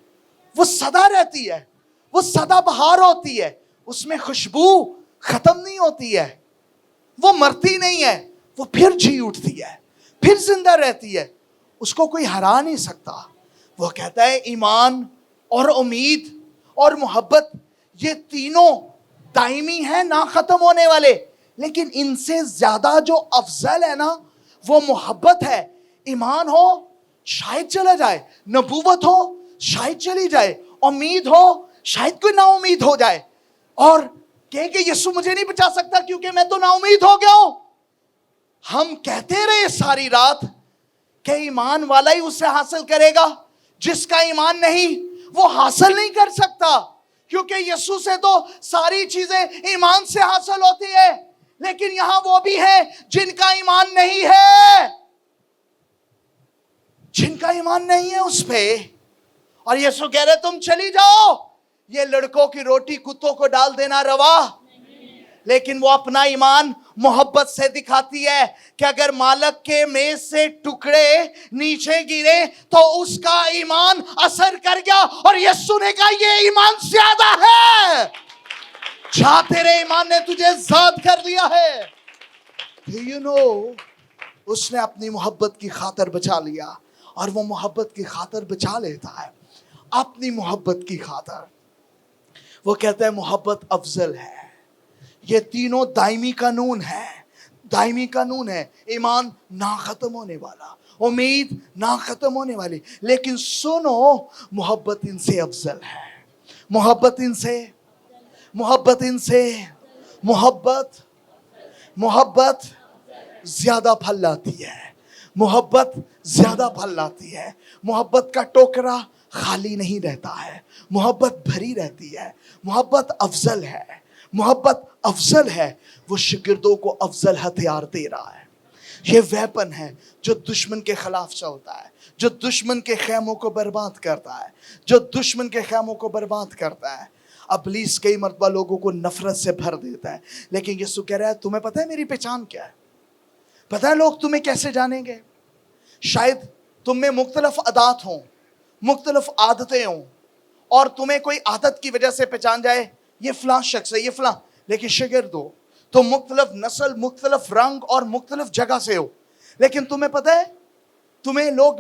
वो सदा रहती है, वो सदा बहार होती है। उसमें खुशबू खत्म नहीं होती है, वो मरती नहीं है, वो फिर जी उठती है, फिर जिंदा रहती है। उसको कोई हरा नहीं सकता। वो कहता है ईमान और उम्मीद और मोहब्बत ये तीनों दायमी है, ना खत्म होने वाले। लेकिन इनसे ज्यादा जो अफजल है ना वो मोहब्बत है। ईमान हो शायद चला जाए, नबूवत हो शायद चली जाए, उम्मीद हो शायद कोई ना उम्मीद हो जाए, और कहे कि यीशु मुझे नहीं बचा सकता क्योंकि मैं तो ना उम्मीद हो गया हूं। हम कहते रहे सारी रात कि ईमान वाला ही उससे हासिल करेगा, जिसका ईमान नहीं वो हासिल नहीं कर सकता, क्योंकि यीशु से तो सारी चीजें ईमान से हासिल होती है। लेकिन यहां वो भी है जिनका ईमान नहीं है, जिनका ईमान नहीं है उस पे। और यीशु कह रहे तुम चली जाओ, ये लड़कों की रोटी कुत्तों को डाल देना रवा। लेकिन वो अपना ईमान मोहब्बत से दिखाती है कि अगर मालिक के मेज से टुकड़े नीचे गिरे तो उसका ईमान असर कर गया, और यीशु ने कहा ये ईमान ज्यादा है, जा तेरे ईमान ने तुझे ज़ाद कर लिया है। You know, उसने अपनी मोहब्बत की खातिर बचा लिया, और वो मोहब्बत की खातिर बचा लेता है अपनी मोहब्बत की खातिर। वो कहता है मोहब्बत अफजल है। ये तीनों दायमी कानून है, दायमी कानून है। ईमान ना खत्म होने वाला, उम्मीद ना खत्म होने वाली। लेकिन सुनो, मोहब्बत इनसे अफजल है। मोहब्बत इनसे, मोहब्बत इनसे, मोहब्बत ज्यादा फल लाती है। मोहब्बत ज्यादा फल लाती है। मोहब्बत का टोकरा खाली नहीं रहता है, मोहब्बत भरी रहती है। मोहब्बत अफजल है, मोहब्बत अफजल है। वो शागिर्दों को अफजल हथियार दे रहा है। ये वेपन है जो दुश्मन के खिलाफ चलता है, जो दुश्मन के खेमों को बर्बाद करता है, जो दुश्मन के खेमों को बर्बाद करता है। इब्लीस कई मर्तबा लोगों को नफरत से भर देता है, लेकिन यीशु कह रहा है तुम्हें पता है मेरी पहचान क्या है? पता है लोग तुम्हें कैसे जानेंगे? शायद तुम में मुख्तलिफ अदात हों, मुख्तलिफ आदतें हों, और तुम्हें कोई आदत की वजह से पहचान जाए ये फलां शख्स है, ये फलां, लेकिन शागिर्द हो, तुम मुख्तलिफ नस्ल, मुख्तलिफ रंग और मुख्तलिफ जगह से हो, लेकिन तुम्हें पता है तुम्हें लोग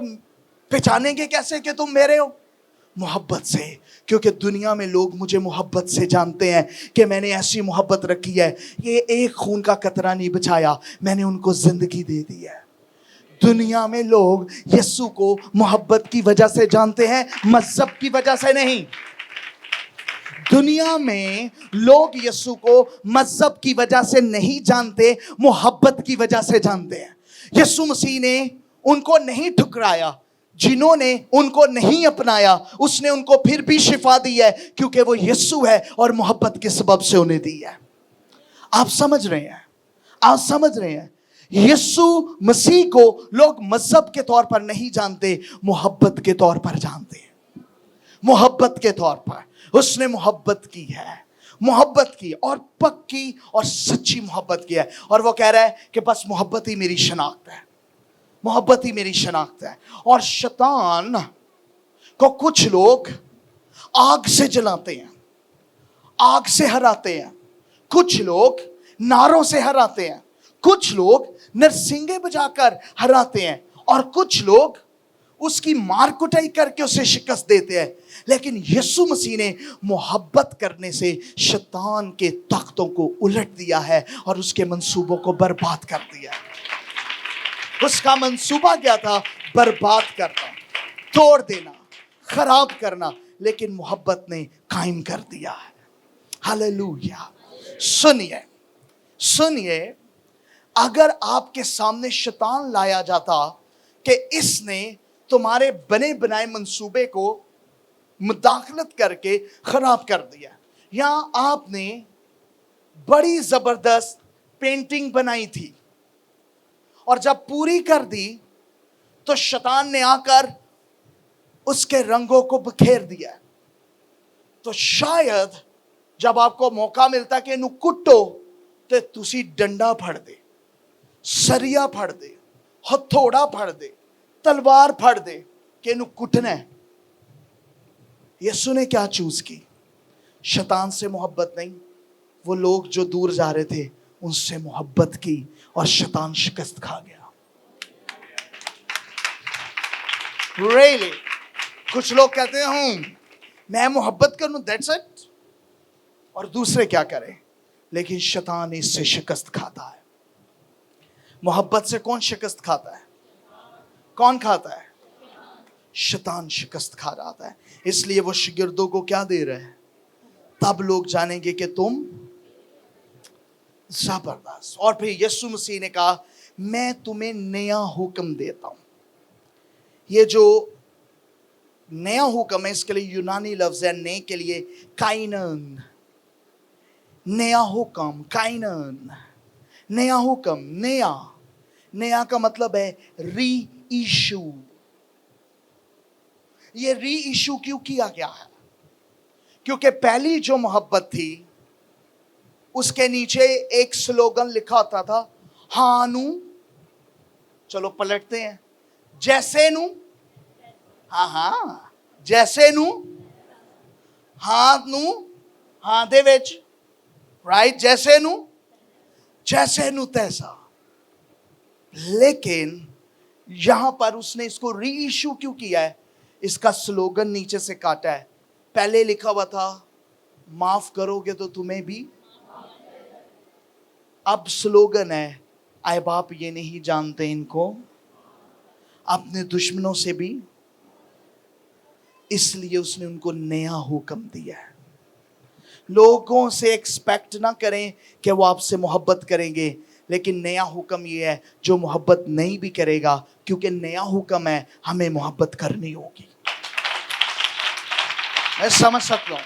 पहचानेंगे कैसे कि तुम मेरे हो? मोहब्बत से, क्योंकि दुनिया में लोग मुझे मोहब्बत से जानते हैं कि मैंने ऐसी मोहब्बत रखी है, ये एक खून का कतरा नहीं बचाया, मैंने उनको जिंदगी दे दी है। दुनिया में लोग यीशु को मोहब्बत की वजह से जानते हैं, मजहब की वजह से नहीं। दुनिया में लोग यीशु को मजहब की वजह से नहीं जानते, मोहब्बत की वजह से जानते हैं। यीशु मसीह ने उनको नहीं ठुकराया, जिन्होंने उनको नहीं अपनाया उसने उनको फिर भी शिफा दी है, क्योंकि वो यीशु है और मोहब्बत के सबब से उन्हें दी है। आप समझ रहे हैं? आप समझ रहे हैं? यीशु मसीह को लोग मजहब के तौर पर नहीं जानते, मोहब्बत के तौर पर जानते हैं। मोहब्बत के तौर पर उसने मोहब्बत की है, मोहब्बत की, और पक्की और सच्ची मोहब्बत की है। और वो कह रहा है कि बस मोहब्बत ही मेरी शनाख्त है, मोहब्बत ही मेरी शनाख्त है। और शैतान को कुछ लोग आग से जलाते हैं, आग से हराते हैं, कुछ लोग नारों से हराते हैं, कुछ लोग नरसिंगे बजाकर हराते हैं, और कुछ लोग उसकी मार कुटाई करके उसे शिकस्त देते हैं। लेकिन यीशु मसीह ने मोहब्बत करने से शैतान के तख्तों को उलट दिया है और उसके मंसूबों को बर्बाद कर दिया है। उसका मंसूबा क्या था? बर्बाद करना, तोड़ देना, खराब करना, लेकिन मोहब्बत ने कायम कर दिया है। हालेलुया। सुनिए, सुनिए, अगर आपके सामने शैतान लाया जाता कि इसने तुम्हारे बने बनाए मंसूबे को मुदाखलत करके खराब कर दिया, या आपने बड़ी जबरदस्त पेंटिंग बनाई थी और जब पूरी कर दी तो शैतान ने आकर उसके रंगों को बखेर दिया, तो शायद जब आपको मौका मिलता कि इन्हू कुटो तो तुसी डंडा फड़ दे, सरिया फड़ दे, हथौड़ा फड़ दे, तलवार फड़ दे कि इन्हू कुटना है। यीशु ने क्या चूज की? शैतान से मोहब्बत नहीं, वो लोग जो दूर जा रहे थे उनसे मोहब्बत की, और शैतान शिकस्त खा गया। Really? कुछ लोग कहते हैं मैं मोहब्बत करूं, दैट्स इट, और दूसरे क्या करें, लेकिन शैतान इससे शिकस्त खाता है। मोहब्बत से कौन शिकस्त खाता है? कौन खाता है? शैतान शिकस्त खा रहा है। इसलिए वो शागिर्दों को क्या दे रहे हैं? तब लोग जानेंगे कि तुम जबरदस्त। और फिर यीशु मसीह ने कहा मैं तुम्हें नया हुक्म देता हूं। ये जो नया हुक्म है, इसके लिए यूनानी लफ्ज है नए के लिए काइनन। नया हुक्म, काइनन, नया हुक्म। नया, नया का मतलब है री इशू। ये री इशू क्यों किया गया है? क्योंकि पहली जो मोहब्बत थी उसके नीचे एक स्लोगन लिखा होता था, हाँ नू, चलो पलटते हैं, जैसे नू, हाँ हाँ, जैसे नू, हाँ नू, हाँ दे विच, राइट, जैसे नू तैसा। लेकिन यहां पर उसने इसको री इशू क्यों किया है? इसका स्लोगन नीचे से काटा है। पहले लिखा हुआ था माफ करोगे तो तुम्हें भी, अब स्लोगन है आए बाप ये नहीं जानते इनको, अपने दुश्मनों से भी। इसलिए उसने उनको नया हुक्म दिया है। लोगों से एक्सपेक्ट ना करें कि वो आपसे मोहब्बत करेंगे, लेकिन नया हुक्म ये है जो मोहब्बत नहीं भी करेगा, क्योंकि नया हुक्म है हमें मोहब्बत करनी होगी। मैं समझ सकता हूं,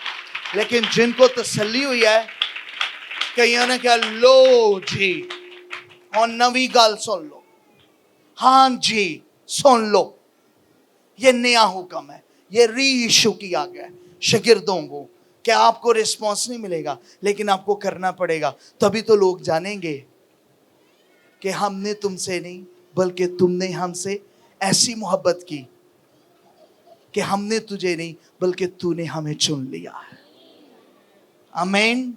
लेकिन जिनको तसल्ली हुई है, कईयों ने कहा लो जी और नवी गल सुन लो, हाँ जी सुन लो, ये नया हुक्म है, ये री इशू किया गया है शागिर्दों को कि आपको रिस्पॉन्स नहीं मिलेगा, लेकिन आपको करना पड़ेगा। तभी तो लोग जानेंगे कि हमने तुमसे नहीं बल्कि तुमने हमसे ऐसी मोहब्बत की कि हमने तुझे नहीं बल्कि तूने हमें चुन लिया है। आमीन।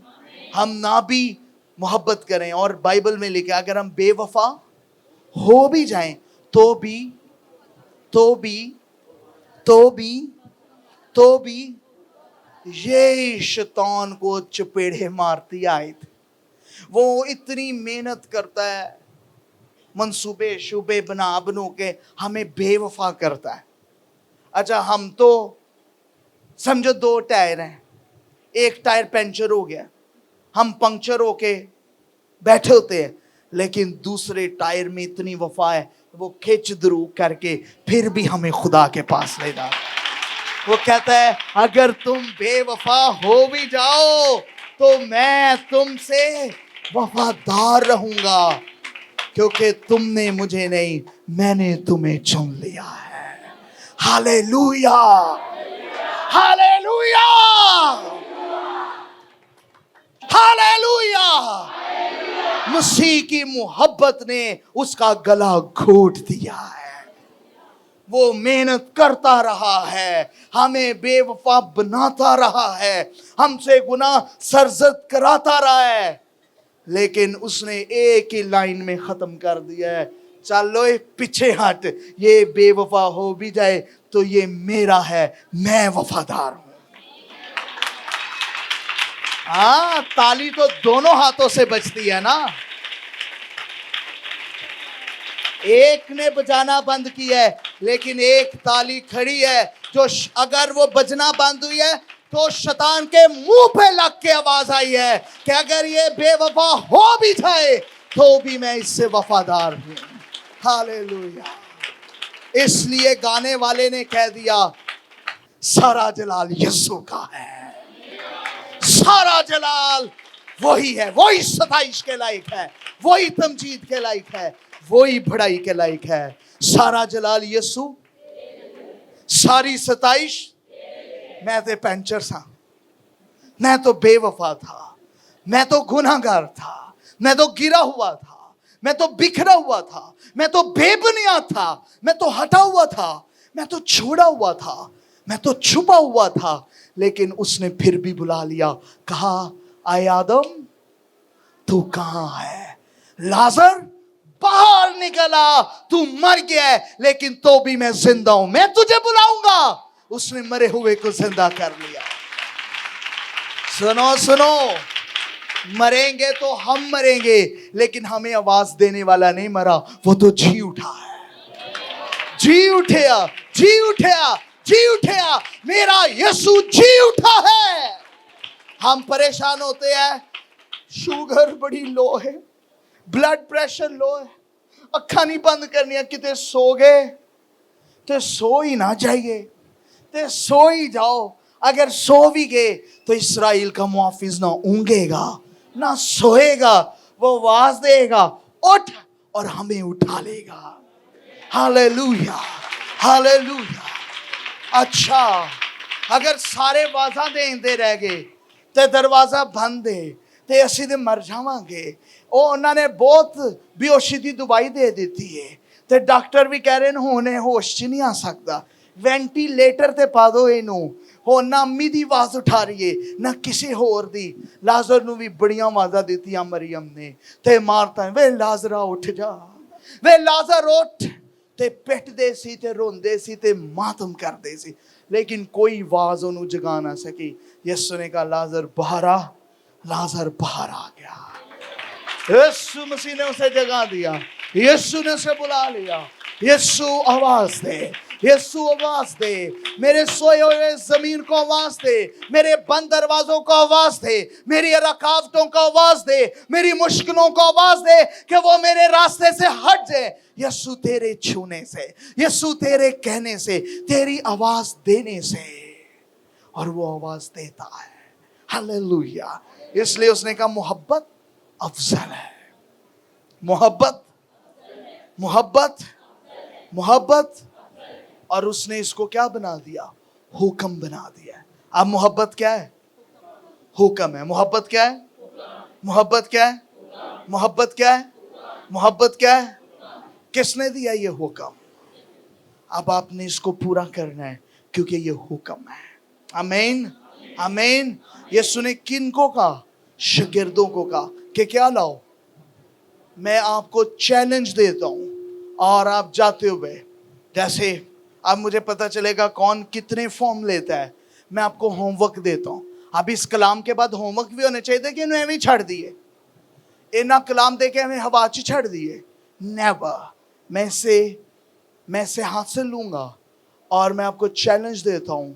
हम ना भी मोहब्बत करें, और बाइबल में लिखा अगर हम बेवफा हो भी जाएं तो भी ये शैतान को चपेड़े मारती आयत। वो इतनी मेहनत करता है, मंसूबे शुबे बनो के हमें बेवफा करता है। अच्छा, हम तो समझो 2 टायर हैं, एक टायर पंचर हो गया, हम पंक्चर होके बैठे होते हैं, लेकिन दूसरे टायर में इतनी वफा है, वो खिंच द्रू करके फिर भी हमें खुदा के पास ले जाता है। वो कहता है अगर तुम बेवफा हो भी जाओ तो मैं तुमसे वफादार रहूंगा, क्योंकि तुमने मुझे नहीं, मैंने तुम्हें चुन लिया है। Hallelujah, hallelujah, hallelujah. मसीह की मोहब्बत ने उसका गला घोट दिया है। वो मेहनत करता रहा है, हमें बेवफा बनाता रहा है, हमसे गुनाह सरजद कराता रहा है, लेकिन उसने एक ही लाइन में खत्म कर दिया है, चलो पीछे हट, ये बेवफा हो भी जाए तो ये मेरा है, मैं वफादार हूं। हाँ, ताली तो दोनों हाथों से बजती है ना। एक ने बजाना बंद किया है, लेकिन एक ताली खड़ी है जो अगर वो बजना बंद हुई है तो शैतान के मुंह पे लग के आवाज आई है कि अगर ये बेवफा हो भी जाए तो भी मैं इससे वफादार हूं। हालेलुया। इसलिए गाने वाले ने कह दिया सारा जलाल यीशु का है, सारा जलाल वही है, वही सताइश के लायक है, वही तमजीद के लायक है, वही बढ़ाई के लायक है। सारा जलाल यीशु, सारी सताइश मैं तो पंचर सा, मैं तो बेवफा था, मैं तो गुनाहगार था, मैं तो गिरा हुआ था, मैं तो बिखरा हुआ था, मैं तो बेबुनियाद था, मैं तो हटा हुआ था, मैं तो छोड़ा हुआ था, मैं तो छुपा हुआ था, लेकिन उसने फिर भी बुला लिया, कहा आए आदम तू कहां है? लाजर बाहर निकला, तू मर गया है, लेकिन तो भी मैं जिंदा हूं, मैं तुझे बुलाऊंगा। उसने मरे हुए को जिंदा कर लिया। सुनो सुनो, मरेंगे तो हम मरेंगे, लेकिन हमें आवाज देने वाला नहीं मरा, वो तो जी उठा है, जी उठया, जी उठया, जी उठया, मेरा यीशु जी उठा है। हम परेशान होते हैं, शुगर बड़ी लो है, ब्लड प्रेशर लो है, अखा नहीं बंद करनी, किते सो गए तो सो ही ना जाइए, तो सो ही जाओ। अगर सो भी गए तो इस्राइल का मुआफिज ना ऊँगेगा ना सोएगा, वो आवाज देगा उठ और हमें उठा लेगा। Hallelujah, hallelujah. अच्छा, अगर सारे वाजा देंदे रह गए तो दरवाजा बंद है ते असीं ते मर जावांगे। उन्होंने बहुत बेहोशी की दवाई दे दी है, तो डॉक्टर भी कह रहे हैं हुणे होश च नहीं आ सकता, वेंटीलेटर ते पा दो इनू। हो ना अम्मी दी आवाज उठा रही है ना किसी होर दी। लाजर नू भी बड़ियां आवाज़ां दित्तियां मरियम ने, ते मारता वे लाजरा उठ जा, वे लाजर उठ, ते पिटदे सी ते रोंदे सी ते मातम करदे सी, लेकिन कोई आवाज उन्हें जगा ना सकी। यीशु ने कहा लाजर बाहर आ, लाजर बाहर आ गया। यीशु मसीह ने उसे जगा दिया, यीशु ने उसे बुला लिया। यीशु आवाज दे, यीशु आवाज दे, मेरे सोए हुए जमीन को आवाज दे, मेरे बंद दरवाजों को आवाज दे, मेरी रकावटों को आवाज दे, मेरी मुश्किलों को आवाज दे कि वो मेरे रास्ते से हट जाए। यीशु तेरे छूने से, यीशु तेरे कहने से, तेरी आवाज देने से, और वो आवाज देता है। हालेलुया। इसलिए उसने कहा मोहब्बत अफजल है, मोहब्बत, मोहब्बत, मोहब्बत। और उसने इसको क्या बना दिया? हुक्म बना दिया। अब मोहब्बत क्या है? हुक्म है। मोहब्बत क्या है? मोहब्बत क्या है? मोहब्बत क्या है? मोहब्बत क्या है? किसने दिया ये हुक्म? अब आपने इसको पूरा करना है क्योंकि ये हुक्म है। आमीन, आमीन। यीशु ने किनको कहा? शागिर्दों को कहा कि क्या लाओ, मैं आपको चैलेंज देता हूं और आप जाते हुए, जैसे अब मुझे पता चलेगा कौन कितने फॉर्म लेता है, मैं आपको होमवर्क देता हूं। अब इस कलाम के बाद होमवर्क भी होने चाहिए कि इन्हें भी छड़ दिए, इन्हें कलाम दे के हमें हवा च छड़ दिए। नेवर। मैं से हाथ से लूंगा और मैं आपको चैलेंज देता हूं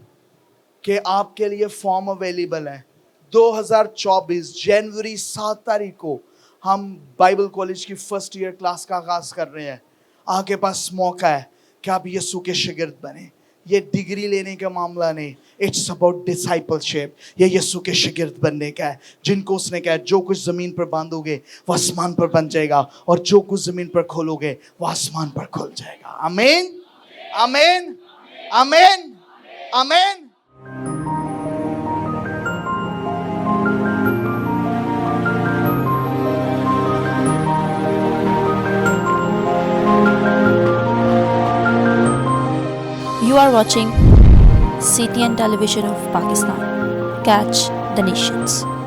कि आपके लिए फॉर्म अवेलेबल है। 2024 जनवरी 7 तारीख को हम बाइबल कॉलेज की फर्स्ट ईयर क्लास का आगाज कर रहे हैं। आपके पास मौका है कि आप यीशु के शागिर्द बने। ये डिग्री लेने का मामला नहीं, इट्स अबाउट डिसाइपलशिप। ये यीशु के शागिर्द बनने का है, जिनको उसने कहा जो कुछ जमीन पर बांधोगे वो आसमान पर बन जाएगा और जो कुछ जमीन पर खोलोगे वो आसमान पर खुल जाएगा। आमीन, आमीन, आमीन, आमीन। You are watching CTN Television of Pakistan. Catch the Nations.